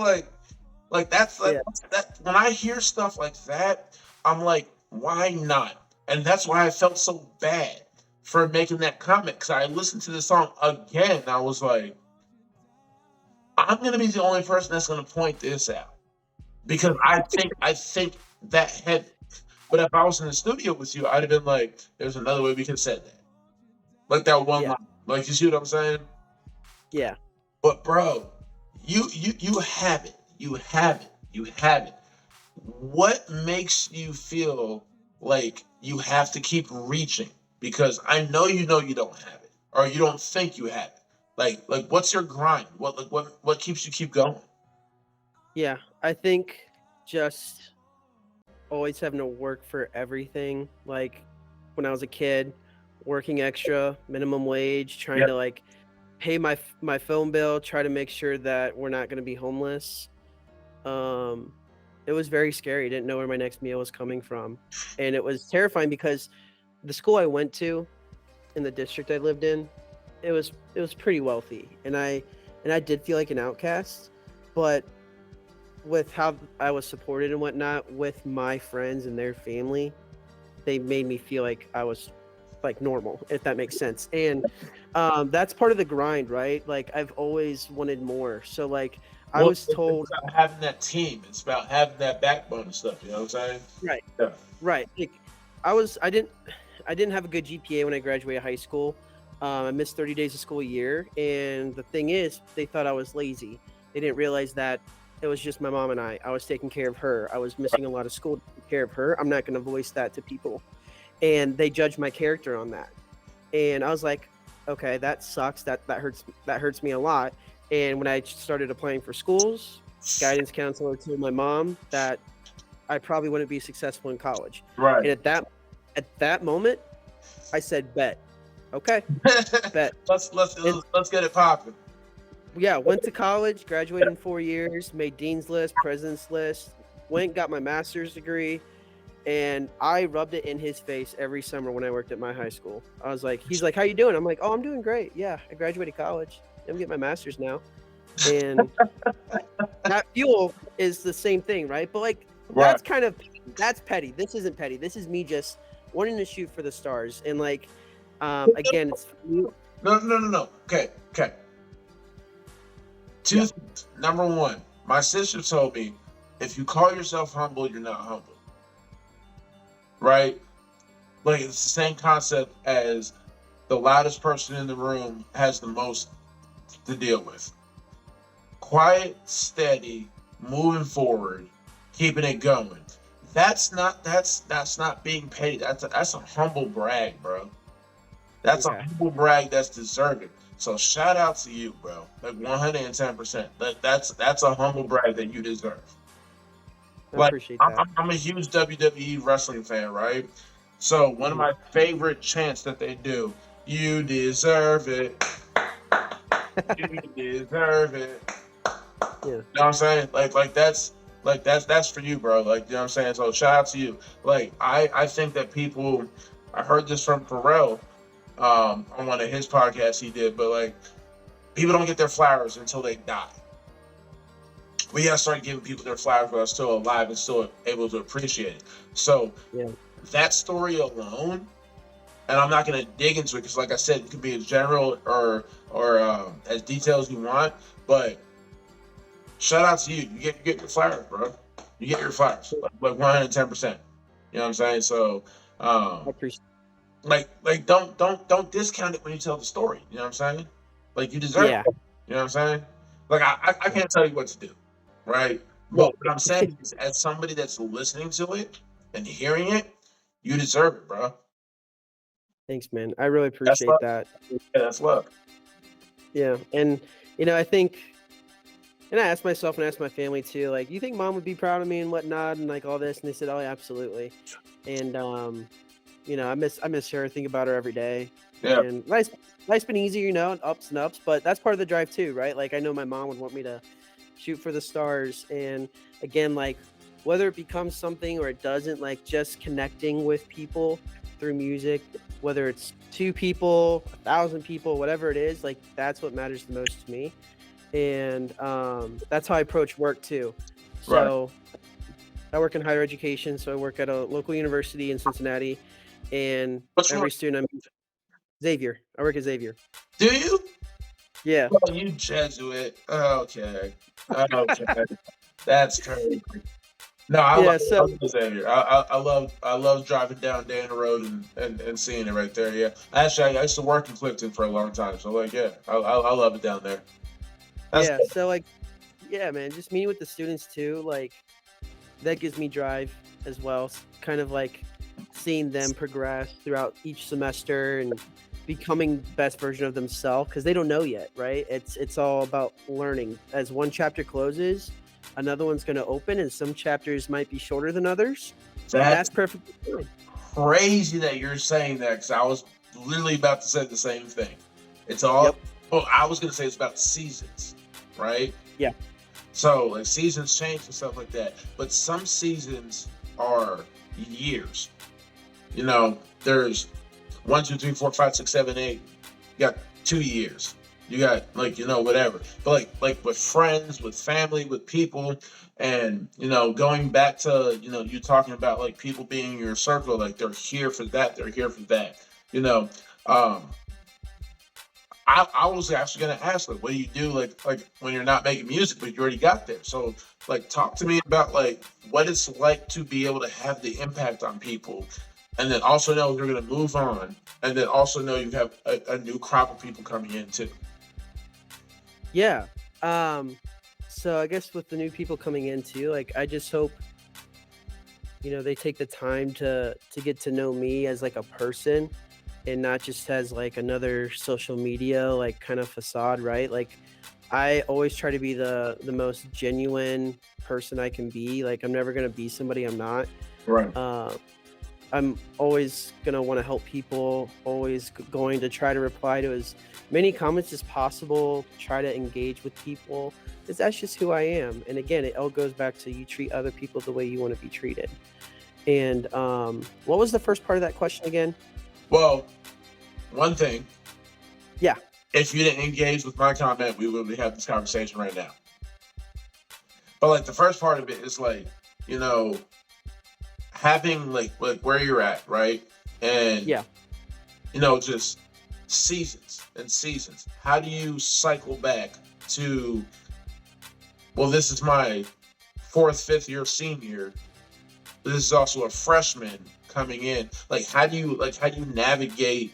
Like that's like that. When I hear stuff like that, I'm like, why not? And that's why I felt so bad for making that comment, because I listened to the song again and I was like, I'm gonna be the only person that's gonna point this out because I think that heavy. But if I was in the studio with you, I'd have been like, there's another way we could have said that. Like that one line. Like, you see what I'm saying? Yeah. But bro, you have it. You have it. What makes you feel like you have to keep reaching? Because I know you don't have it, or you don't think you have it. Like what's your grind? What keeps you keep going? Yeah. I think just always having to work for everything. Like when I was a kid, working extra, minimum wage, trying to like pay my phone bill, try to make sure that we're not going to be homeless. It was very scary. I didn't know where my next meal was coming from. And it was terrifying because the school I went to in the district I lived in, it was pretty wealthy. And I did feel like an outcast, but with how I was supported and whatnot with my friends and their family, they made me feel like I was like normal, if that makes sense. And that's part of the grind, right? Like I've always wanted more. So like I was told, it's about having that team. It's about having that backbone and stuff. You know what I'm saying? Right. Yeah. Right. Like I didn't have a good GPA when I graduated high school. I missed 30 days of school a year. And the thing is, they thought I was lazy. They didn't realize that it was just my mom and I was taking care of her. I was missing a lot of school to take care of her. I'm not going to voice that to people. And they judged my character on that. And I was like, okay, that sucks. That hurts me a lot. And when I started applying for schools, guidance counselor told my mom that I probably wouldn't be successful in college. Right. And at that moment, I said, bet. Okay. Bet. Let's get it popping. Yeah, went to college, graduated in 4 years, made dean's list, president's list, went got my master's degree, and I rubbed it in his face every summer when I worked at my high school. I was like, he's like, how you doing? I'm like, oh, I'm doing great. Yeah, I graduated college. I'm getting my master's now. And that fuel is the same thing, right? But like, that's that's petty. This isn't petty. This is me just wanting to shoot for the stars. And like, again, it's No. Okay. Two things. Number one, my sister told me, if you call yourself humble, you're not humble. Right? Like, it's the same concept as the loudest person in the room has the most to deal with. Quiet, steady, moving forward, keeping it going. That's not being petty. That's a humble brag, bro. That's a Okay. humble brag that's deserving. So shout out to you, bro. Like 110%. That's a humble brag that you deserve. I Like appreciate that. I'm a huge WWE wrestling fan, right? So one of Mhm. my favorite chants that they do, you deserve it, you deserve it. Yeah. You know what I'm saying? That's for you, bro. Like, you know what I'm saying? So shout out to you. Like, I think that people, I heard this from Pharrell, on one of his podcasts he did, but like people don't get their flowers until they die. We gotta start giving people their flowers while they're still alive and still able to appreciate it. So Yeah. that story alone, and I'm not gonna dig into it because, like I said, it could be as general or as detailed as you want. But shout out to you. You get your flowers, bro. You get your flowers, like 110%. You know what I'm saying? So, I um, appreciate. like don't discount it when you tell the story. You know what I'm saying? Like you deserve Yeah. it. You know what I'm saying? Like I can't tell you what to do, right? Yeah. But what I'm saying is, as somebody that's listening to it and hearing it, you deserve it, bro. Thanks, man. I really That's appreciate love. that. Yeah, that's love. Yeah. And I think, and I asked myself and asked my family too, like, you think mom would be proud of me and whatnot and like all this? And they said, oh, yeah, absolutely. And I miss her, think about her every day. Yeah, And life's been easy, ups and ups, but that's part of the drive too, right? Like I know my mom would want me to shoot for the stars. And again, like whether it becomes something or it doesn't, like just connecting with people through music, whether it's 2 people, 1,000 people, whatever it is, like that's what matters the most to me. And that's how I approach work too. right. So I work in higher education, so I work at a local university in Cincinnati, and What's wrong? every student I'm Xavier. I work at Xavier. Do you? Yeah. Oh, you Jesuit. Okay. Okay. That's crazy. No, Yeah, I so love Xavier. I love driving down Dana Road and seeing it right there. Yeah. Actually, I used to work in Clifton for a long time, so like, yeah, I love it down there. That's yeah, so like yeah, man, just meeting with the students too, like that gives me drive as well. Kind of like seeing them progress throughout each semester and becoming the best version of themselves because they don't know yet, right? It's all about learning. As one chapter closes, another one's going to open, and some chapters might be shorter than others, and that's that's perfectly fine. crazy that you're saying that because I was literally about to say the same thing. It's all. Yep. Oh, I was gonna say it's about seasons, right? Yeah. So like seasons change and stuff like that, but some seasons are years. You know, there's 1, 2, 3, 4, 5, 6, 7, 8. You got 2 years. You got like whatever. But like with friends, with family, with people, and going back to you talking about like people being in your circle, like they're here for that. They're here for that. You know, um, I was actually gonna ask like, what do you do like when you're not making music, but you already got there? So like, talk to me about like what it's like to be able to have the impact on people, and then also know you're gonna move on, and then also know you have a new crop of people coming in too. Yeah. So I guess with the new people coming in too, like I just hope they take the time to get to know me as like a person and not just as like another social media like kind of facade, right? Like I always try to be the most genuine person I can be. Like I'm never gonna be somebody I'm not. Right. I'm always gonna want to help people, always going to try to reply to as many comments as possible, try to engage with people, because that's just who I am. And again, it all goes back to you treat other people the way you want to be treated. And what was the first part of that question again? Well, one thing, Yeah. if you didn't engage with my comment, we wouldn't be having this conversation right now. But like the first part of it is like, having like where you're at, right? And Yeah. just seasons and seasons. How do you cycle back to, well, this is my 4th, 5th year senior. This is also a freshman coming in. Like how do you navigate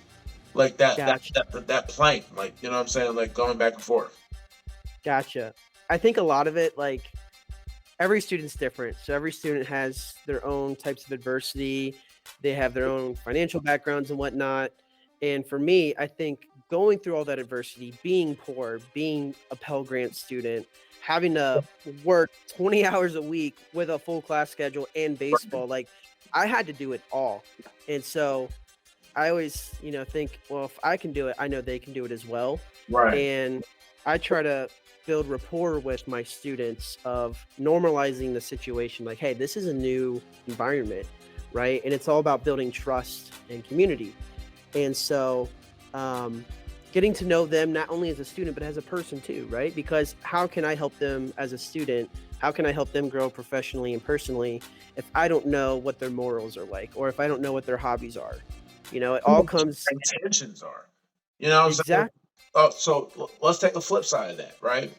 like that Gotcha. that plane? Like, you know what I'm saying? Like going back and forth. Gotcha. I think a lot of it, like every student's different. So every student has their own types of adversity. They have their own financial backgrounds and whatnot. And for me, I think going through all that adversity, being poor, being a Pell Grant student, having to work 20 hours a week with a full class schedule and baseball, like I had to do it all. And so I always, think, well, if I can do it, I know they can do it as well. Right. And I try to build rapport with my students of normalizing the situation. Like, hey, this is a new environment, right? And it's all about building trust and community. And so getting to know them not only as a student, but as a person too, right? Because how can I help them as a student? How can I help them grow professionally and personally if I don't know what their morals are like, or if I don't know what their hobbies are? It all comes. Intentions are, you know what I'm saying? Exactly. So let's take the flip side of that, right?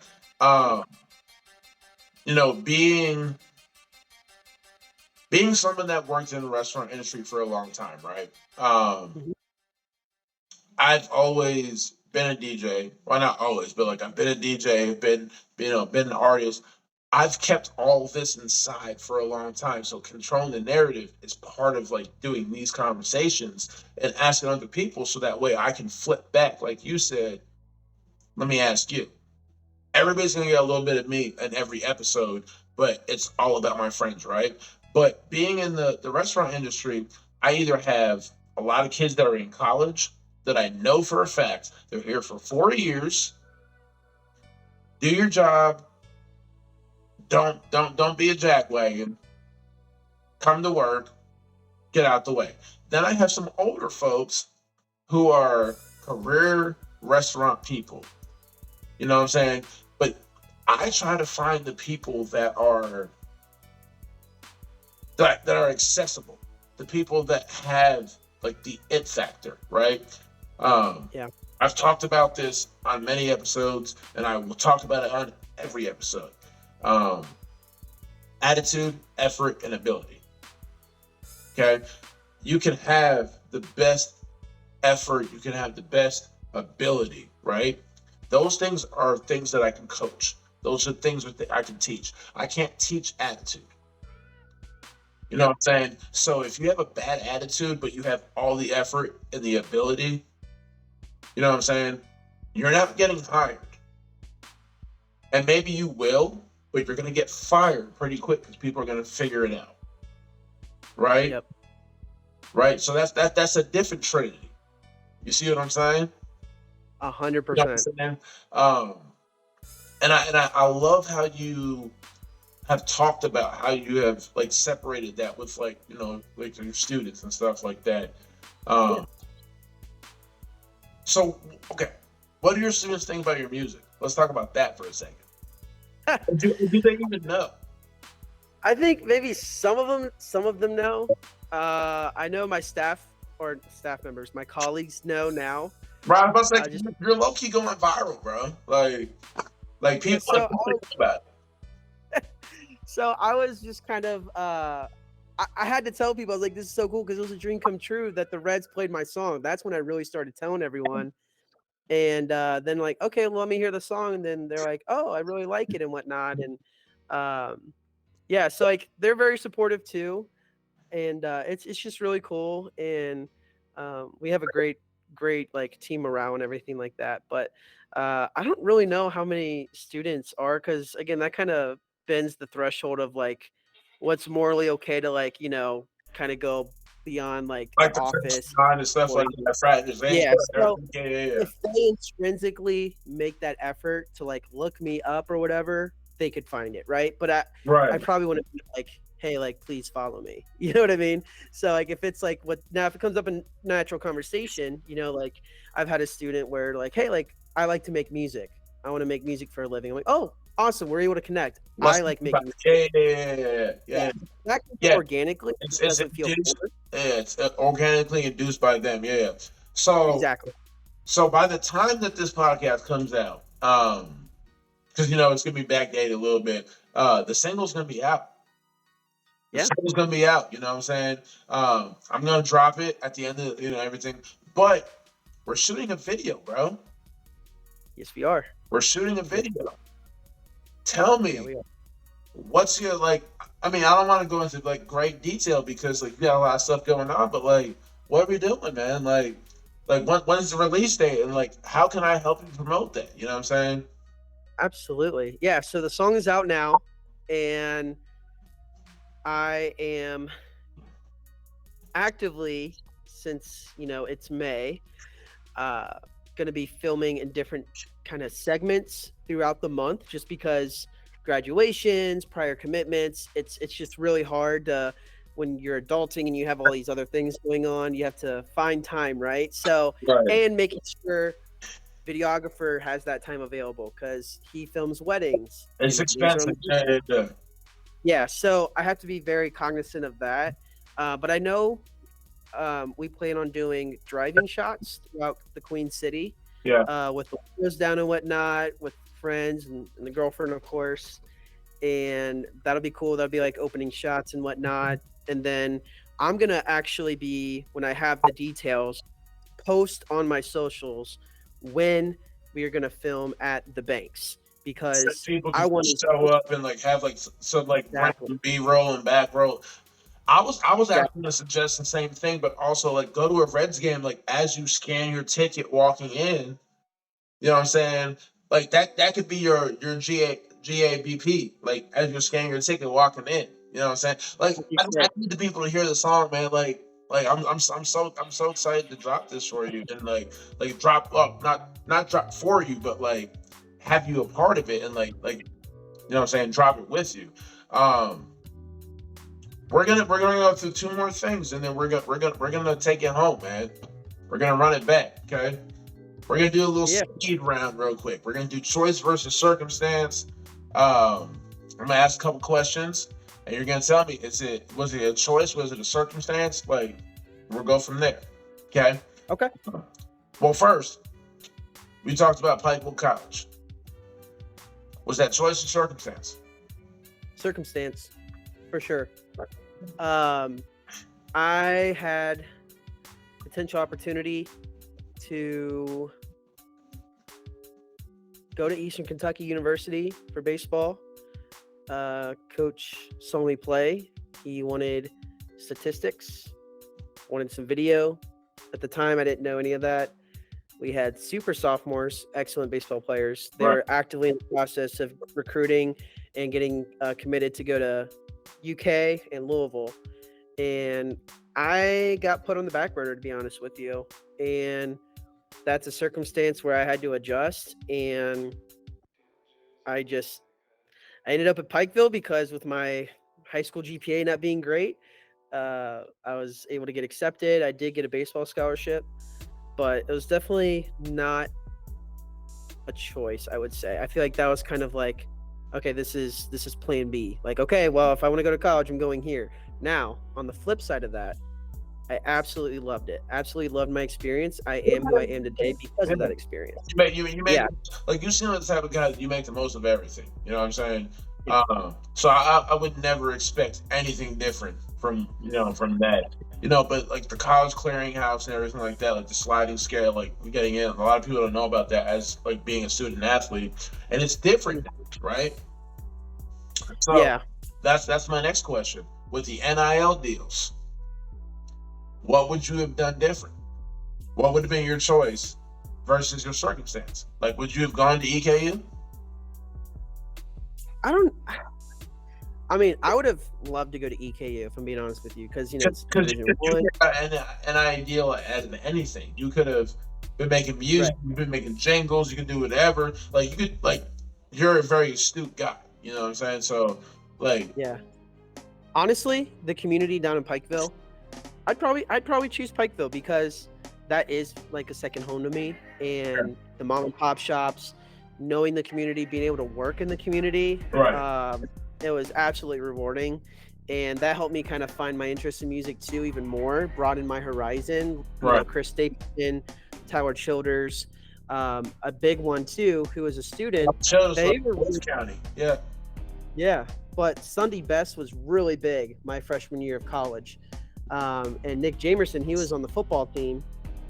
Being someone that worked in the restaurant industry for a long time, right? I've always been a DJ. Well, not always, but like I've been a DJ, been an artist. I've kept all this inside for a long time. So controlling the narrative is part of like doing these conversations and asking other people so that way I can flip back. Like you said, let me ask you. Everybody's gonna get a little bit of me in every episode, but it's all about my friends, right? But being in the restaurant industry, I either have a lot of kids that are in college that I know for a fact they're here for 4 years. Do your job. Don't be a jackwagon. Come to work. Get out the way. Then I have some older folks who are career restaurant people. You know what I'm saying? But I try to find the people that are accessible, the people that have like the it factor, right? Yeah. I've talked about this on many episodes, and I will talk about it on every episode. Attitude, effort, and ability. Okay, you can have the best effort, you can have the best ability, right? Those things are things that I can coach. Those are things that I can teach. I can't teach attitude. You know what I'm saying? So if you have a bad attitude, but you have all the effort and the ability, you know what I'm saying? You're not getting hired. And maybe you will, but you're going to get fired pretty quick because people are going to figure it out. Right? Yep. Right? So that's a different trinity. You see what I'm saying? 100%. And I love how you have talked about how you have like separated that with like your students and stuff like that. So okay, what do your students think about your music? Let's talk about that for a second. Do they even know? I think maybe some of them know. I know my staff members, my colleagues know now. Bro, I was like, you're low key going viral, bro. Like people so think about it. So I was just kind of I had to tell people, I was like, this is so cool because it was a dream come true that the Reds played my song. That's when I really started telling everyone. And then like, okay, well, let me hear the song. And then they're like, oh, I really like it and whatnot. And yeah, so like they're very supportive too. And it's just really cool. And we have a great like team morale and everything like that. But I don't really know how many students are, because again, that kind of bends the threshold of like what's morally okay to like, kind of go beyond like the office and stuff like that. Yeah. So if they intrinsically make that effort to like look me up or whatever, they could find it, right? But I probably wouldn't be like, hey, like please follow me. You know what I mean? So like if it's like if it comes up in natural conversation, like I've had a student where like, hey, like I like to make music. I want to make music for a living. I'm like, oh, awesome. We're able to connect. I like making music. Yeah. That can go organically. It's organically induced by them. Yeah. So exactly. So by the time that this podcast comes out, because it's gonna be backdated a little bit, the single's gonna be out. The single's gonna be out. You know what I'm saying? I'm gonna drop it at the end of everything, but we're shooting a video, bro. Yes, we are. We're shooting a video. Tell me, what's your like? I mean, I don't want to go into like great detail because like you got a lot of stuff going on, but like, what are we doing, man? Like, Like, when's the release date, and like, how can I help you promote that? You know what I'm saying? Absolutely. Yeah. So the song is out now, and I am actively, since it's May, uh, going to be filming in different kind of segments throughout the month, just because graduations, prior commitments, it's just really hard when you're adulting and you have all these other things going on. You have to find time, right? So, Right. and making sure videographer has that time available because he films weddings It's and these are on expensive. the Yeah, yeah. yeah, so I have to be very cognizant of that. But I know we plan on doing driving shots throughout the Queen City Yeah. with the windows down and whatnot, with friends and the girlfriend, of course. And that'll be cool. That'll be like opening shots and whatnot. And then I'm going to actually be, when I have the details, post on my socials when we are going to film at the banks So because people I can want show up and like have like like exactly, random B-roll and back roll. I was actually exactly. gonna suggest the same thing, but also like go to a Reds game, like as you scan your ticket walking in, you know what I'm saying? Like that could be your GABP, like as you're scanning your ticket walking in. You know what I'm saying? Like Like you I said, need the people to hear the song, man. Like I'm so excited to drop this for you and like drop up, not drop for you, but like have you a part of it and like you know what I'm saying, drop it with you. Um we're gonna go through two more things and then we're gonna take it home, man. We're gonna run it back, okay? We're gonna do a little yeah, speed round real quick. We're gonna do choice versus circumstance. I'm gonna ask a couple questions, and you're gonna tell me was it a choice, was it a circumstance? Like we'll go from there. Okay. okay. Well, first we talked about Pikeville College. Was that choice or circumstance? Circumstance, for sure. Um, I had potential opportunity to go to Eastern Kentucky University for baseball. Coach saw me play. He wanted statistics, wanted some video. At the time, I didn't know any of that. We had super sophomores, excellent baseball players. They Right. were actively in the process of recruiting and getting committed to go to UK and Louisville. And I got put on the back burner, to be honest with you. And that's a circumstance where I had to adjust. And I ended up at Pikeville because with my high school GPA not being great, I was able to get accepted. I did get a baseball scholarship, but it was definitely not a choice, I would say. I feel like that was kind of like, okay, this is plan B. Like, okay, well, if I want to go to college, I'm going here. Now, on the flip side of that, I absolutely loved it. Absolutely loved my experience. I am who I am today because of that experience. You make Yeah. like you seem like the type of guy that you make the most of everything. You know what I'm saying? Yeah. So I would never expect anything different from that. But like the college clearinghouse and everything like that, like the sliding scale, like getting in. A lot of people don't know about that as like being a student athlete, and it's different, right? So Yeah. that's my next question. With the NIL deals, what would you have done different? What would have been your choice versus your circumstance? Like, would you have gone to EKU? I mean, I would have loved to go to EKU if I'm being honest with you, because it's Because Division you One. got an ideal as of anything. You could have been making music, Right. you've been making jingles, you could do whatever. Like, you're a very astute guy. You know what I'm saying? So, like, Yeah. Honestly, the community down in Pikeville, I'd probably choose Pikeville because that is like a second home to me, and the mom and pop shops, knowing the community, being able to work in the community, right. it was absolutely rewarding, and that helped me kind of find my interest in music too even more, broaden my horizon. Right. Chris Stapleton, Tyler Childers, a big one too, who was a student. Chose They like were Woods County. Yeah. Yeah, but Sunday Best was really big my freshman year of college. And Nick Jamerson, he was on the football team,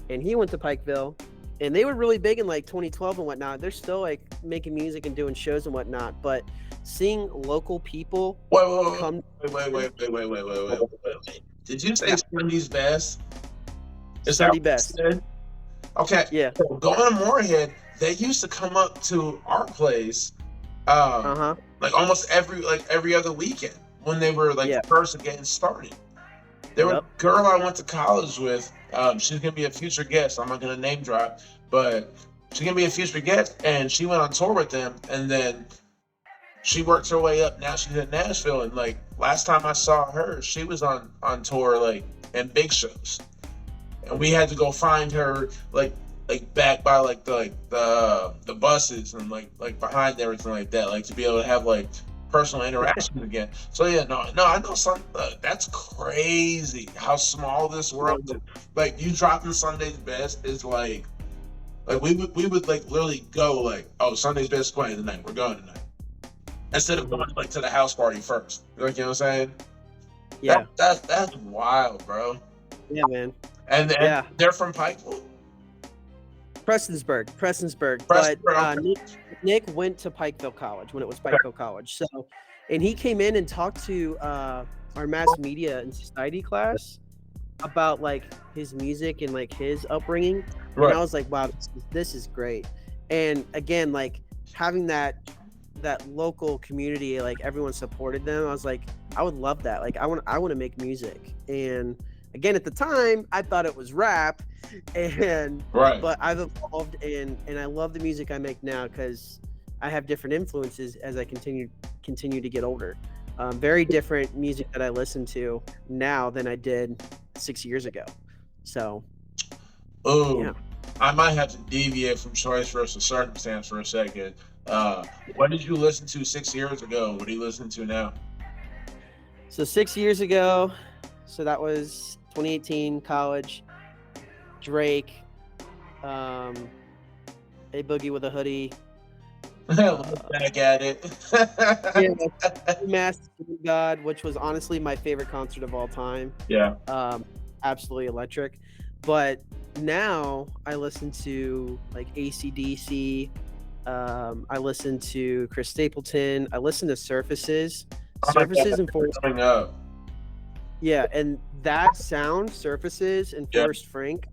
and he went to Pikeville, and they were really big in like 2012 and whatnot. They're still like making music and doing shows and whatnot, but seeing local people Wait, come, wait. Did you say Yeah. Sunday's best? Is that Sunday what you Best. said? Okay, Yeah. so going to Moorhead, they used to come up to our place, Uh-huh. like almost every other weekend when they were like Yeah. first getting started. There was Yep. a girl I went to college with. She's gonna be a future guest. I'm not gonna name drop, but she's gonna be a future guest, and she went on tour with them, and then she worked her way up. Now she's in Nashville, and like last time I saw her, she was on tour like in big shows, and we had to go find her like back by the buses and like behind everything like that, like to be able to have like personal interactions again. So yeah, no, I know some. That's crazy how small this world is. Like you dropping Sunday's Best is like we would like literally go like, oh, Sunday's Best playing tonight. We're going tonight. Instead of going like to the house party first. Like, you know what I'm saying? Yeah. That's wild, bro. Yeah, man. And Yeah. they're from Pikeville? Prestonsburg. But Prestonsburg, okay. Nick went to Pikeville College when it was Pikeville College. So, and he came in and talked to our mass media and society class about like his music and like his upbringing. Right. And I was like, wow, this is great. And again, like having that local community, like everyone supported them. I was like, I would love that. Like I want to make music. And again, at the time, I thought it was rap, and right. But I've evolved, and I love the music I make now because I have different influences as I continue to get older. Very different music that I listen to now than I did 6 years ago. So, yeah. I might have to deviate from choice versus circumstance for a second. What did you listen to 6 years ago? What do you listen to now? So 6 years ago, so that was 2018, college. Drake, A Boogie with a Hoodie. Look back at it. Yeah, Mass God, which was honestly my favorite concert of all time. Yeah. Absolutely electric. But now I listen to like AC/DC. I listen to Chris Stapleton. I listen to Surfaces. Surfaces and Forrest. Coming up. Yeah, and that sound, Surfaces and Forrest Frank,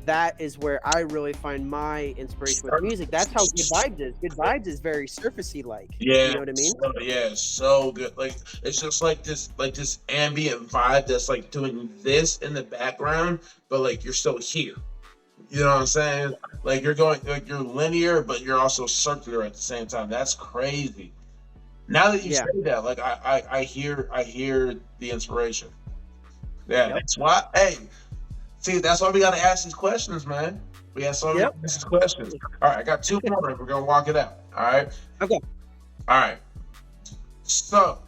that is where I really find my inspiration with music. That's how Good Vibes is. Good Vibes is very surfacey like. Yeah. You know what I mean? So good. Like it's just like this ambient vibe that's like doing this in the background, but like you're still here. You know what I'm saying? Like you're going, like you're linear, but you're also circular at the same time. That's crazy. Now that you say that, like I hear the inspiration. Yeah, that's why. Hey, see, that's why we got to ask these questions, man. We have so many these questions. All right, I got two more. We're gonna walk it out. All right. Okay. All right. So,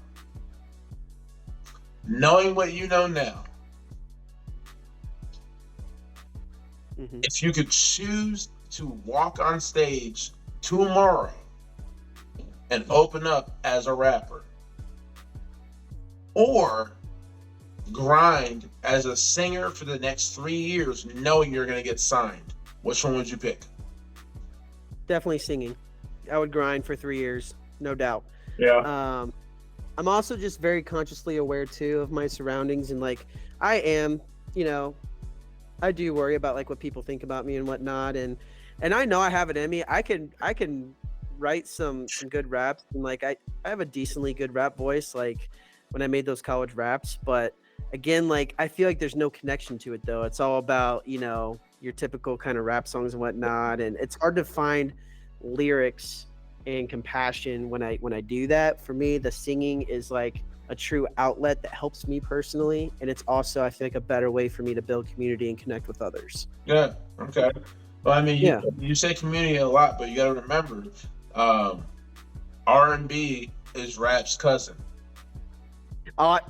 knowing what you know now, if you could choose to walk on stage tomorrow and open up as a rapper, or grind as a singer for the next 3 years knowing you're going to get signed, which one would you pick? Definitely singing. I would grind for 3 years, no doubt. Yeah. I'm also just very consciously aware too of my surroundings, and like I am, you know, I do worry about like what people think about me and whatnot, and I know I have it in me. I can write some good raps, and like I have a decently good rap voice, like when I made those college raps. But again, like I feel like there's no connection to it though. It's all about, you know, your typical kind of rap songs and whatnot, and it's hard to find lyrics and compassion when I do that. For me, the singing is like a true outlet that helps me personally, and it's also, I feel like, a better way for me to build community and connect with others. Yeah. Okay. Well, I mean, you say community a lot, but you got to remember, R&B is rap's cousin.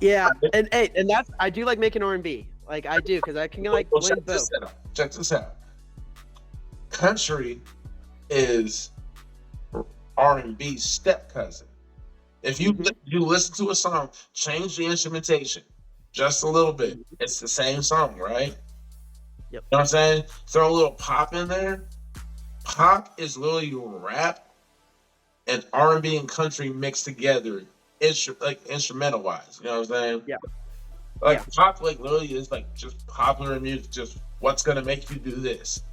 Yeah, and that's, I do like making R&B, like I do, because I can like blend both. Check this out. Country is R&B's step cousin. If you listen to a song, change the instrumentation just a little bit, it's the same song, right? Yep. You know what I'm saying? Throw a little pop in there. Pop is literally rap and R&B and country mixed together, instrumental wise. You know what I'm saying? Yeah. Like pop, like literally is like just popular music, just what's gonna make you do this.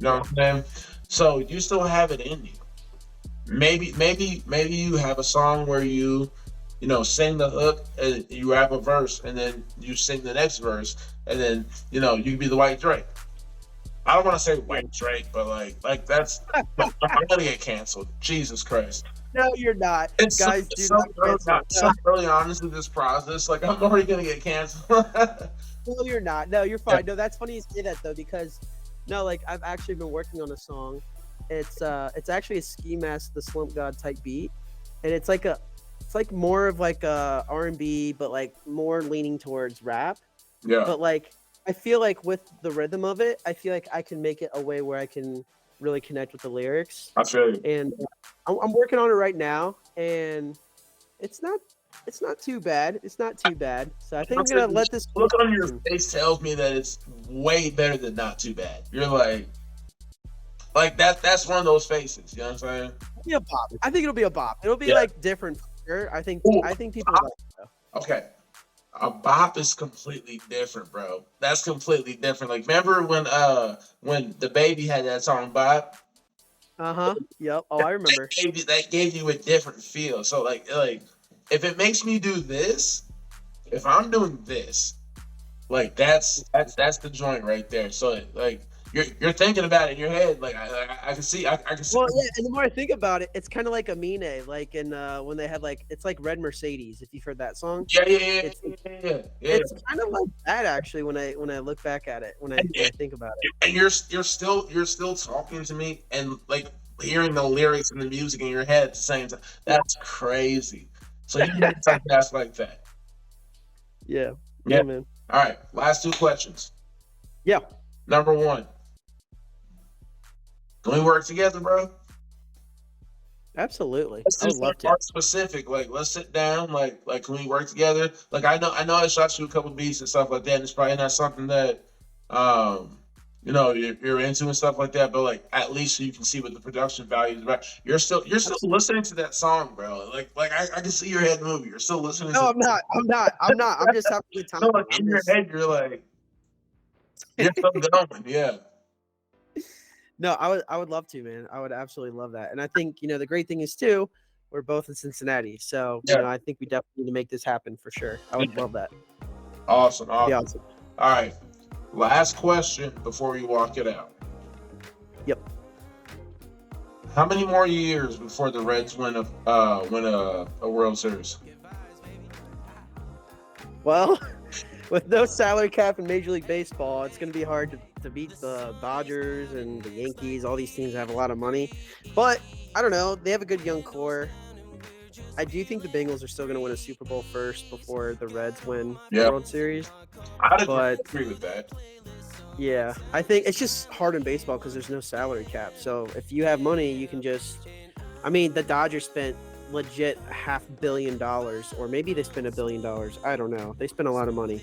You know what I'm saying? So you still have it in you. Maybe you have a song where you know, sing the hook and you rap a verse, and then you sing the next verse, and then you know you can be the white Drake. I don't want to say white Drake, but like that's I'm gonna get canceled. Jesus Christ! No, you're not. It's Guys, do so not early, cancel. so early on into this process. Like I'm already gonna get canceled. No, you're not. No, you're fine. No, that's funny you say that though, because no, like I've actually been working on a song. It's actually a Ski Mask the Slump God type beat, and it's like more of like a R&B, but like more leaning towards rap. Yeah, But like I feel like with the rhythm of it, I feel like I can make it a way where I can really connect with the lyrics. I feel you. And I'm working on it right now, and it's not too bad. It's not too bad. So I think I'm gonna let this Look on your face tells me that it's way better than not too bad. You're like that. That's one of those faces. You know what I'm saying? be a bop. I think it'll be a bop. It'll be Yeah. like different. For sure. I think Ooh, people like it, though. Okay. A bop is completely different, bro. That's completely different. Like, remember when the baby had that song "Bop"? Uh-huh. Yep. Oh, I remember. That gave you a different feel. So like if it makes me do this, if I'm doing this, like that's the joint right there. So like you're thinking about it in your head. Like I can see I can see. Well, yeah, and the more I think about it, it's kind of like Amine, like in when they had like it's like Red Mercedes. If you've heard that song, Yeah. it's kind of like that actually. When I look back at it, when I think about it, And you're still talking to me and like hearing the lyrics and the music in your head at the same time. That's crazy. So you can make something that's like that. yeah, Yeah. man, All right. Last two questions. yeah, Number one. Can we work together, bro? absolutely. Let's I would just love get to. more specific. Like, let's sit down. Like, can we work together? Like, I know, I shot you a couple beats and stuff like that. And it's probably not something that, you know, you're into and stuff like that. But like, at least so you can see what the production value is about. You're still listening to that song, bro. Like, I can see your head moving. You're still listening. No, to I'm not. I'm just having a good time. No, like in I'm your just, head, you're still going. Yeah. no, I would love to, man. I would absolutely love that. And I think the great thing is too, we're both in Cincinnati, so Yeah. I think we definitely need to make this happen for sure. I would love that. Awesome. Yeah. Awesome. All right. Last question before we walk it out. Yep. How many more years before the Reds win a World Series? Well, with no salary cap in Major League Baseball, it's going to be hard to beat the Dodgers and the Yankees. All these teams have a lot of money. But, I don't know. They have a good young core. I do think the Bengals are still going to win a Super Bowl first before the Reds win the World Series. I'd But- agree with that. Yeah, I think it's just hard in baseball because there's no salary cap. So if you have money, you can just – I mean, the Dodgers spent legit $500 million, or maybe they spent $1 billion. I don't know. They spent a lot of money.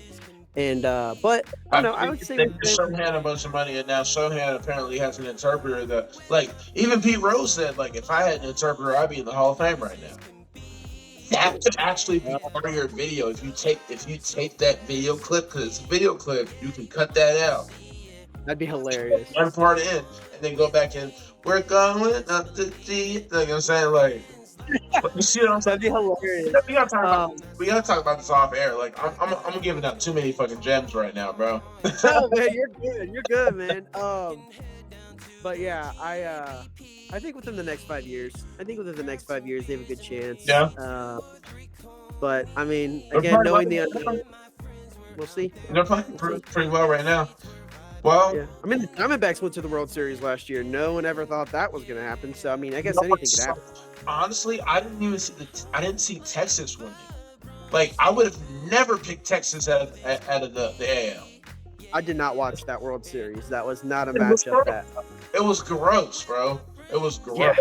And but I don't know. I would say they Shohan a bunch of money, and now Shohan apparently has an interpreter that, like, even Pete Rose said, like, if I had an interpreter, I'd be in the Hall of Fame right now. That could actually be part of your video. If you take that video clip, because it's a video clip, you can cut that out. that'd be hilarious. One part in, and then go back in. We're going up the G. Like I'm saying, like, you see what I'm saying? That'd be hilarious. We gotta talk about this off air. Like, I'm giving out too many fucking gems right now, bro. No, man, you're good. You're good, man. But yeah, I think within the next 5 years, they have a good chance. Yeah. But I mean, They're again, playing knowing the well. unknown, we'll see. They're playing pretty well right now. Well, Yeah, I mean, the Diamondbacks went to the World Series last year. No one ever thought that was going to happen. So I mean, I guess you know anything could what? happen. Honestly, I didn't see Texas winning. Like, I would have never picked Texas out of the AL. I did not watch that World Series. That was not a It was matchup. gross. That It was gross, bro. It was gross. Yeah.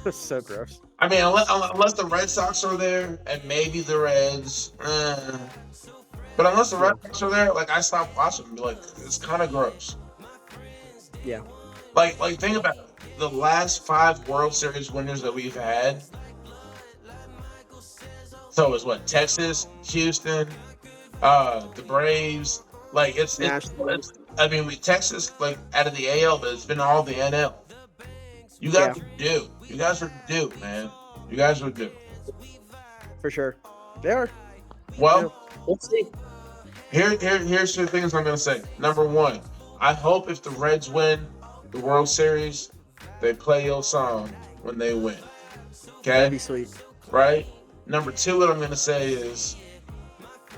was so gross. I mean, unless the Red Sox are there, and maybe the Reds. But unless the Red Sox are there, like, I stopped watching. Like, it's kind of gross. Yeah. Like think about it. The last 5 World Series winners that we've had. So it was what? Texas, Houston, the Braves. Like, it's Nationals. I mean, with Texas, like out of the AL, but it's been all the NL. You guys are due. You guys are due, man. You guys are due. For sure. They are. Well, We'll see. here's the things I'm gonna say. Number one, I hope if the Reds win the World Series, they play your song when they win. Okay? That'd be sweet. Right? Number two, what I'm gonna say is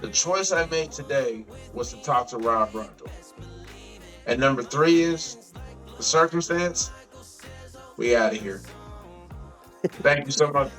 the choice I made today was to talk to Rob Rundle. And number three is the circumstance. We out of here. Thank you so much.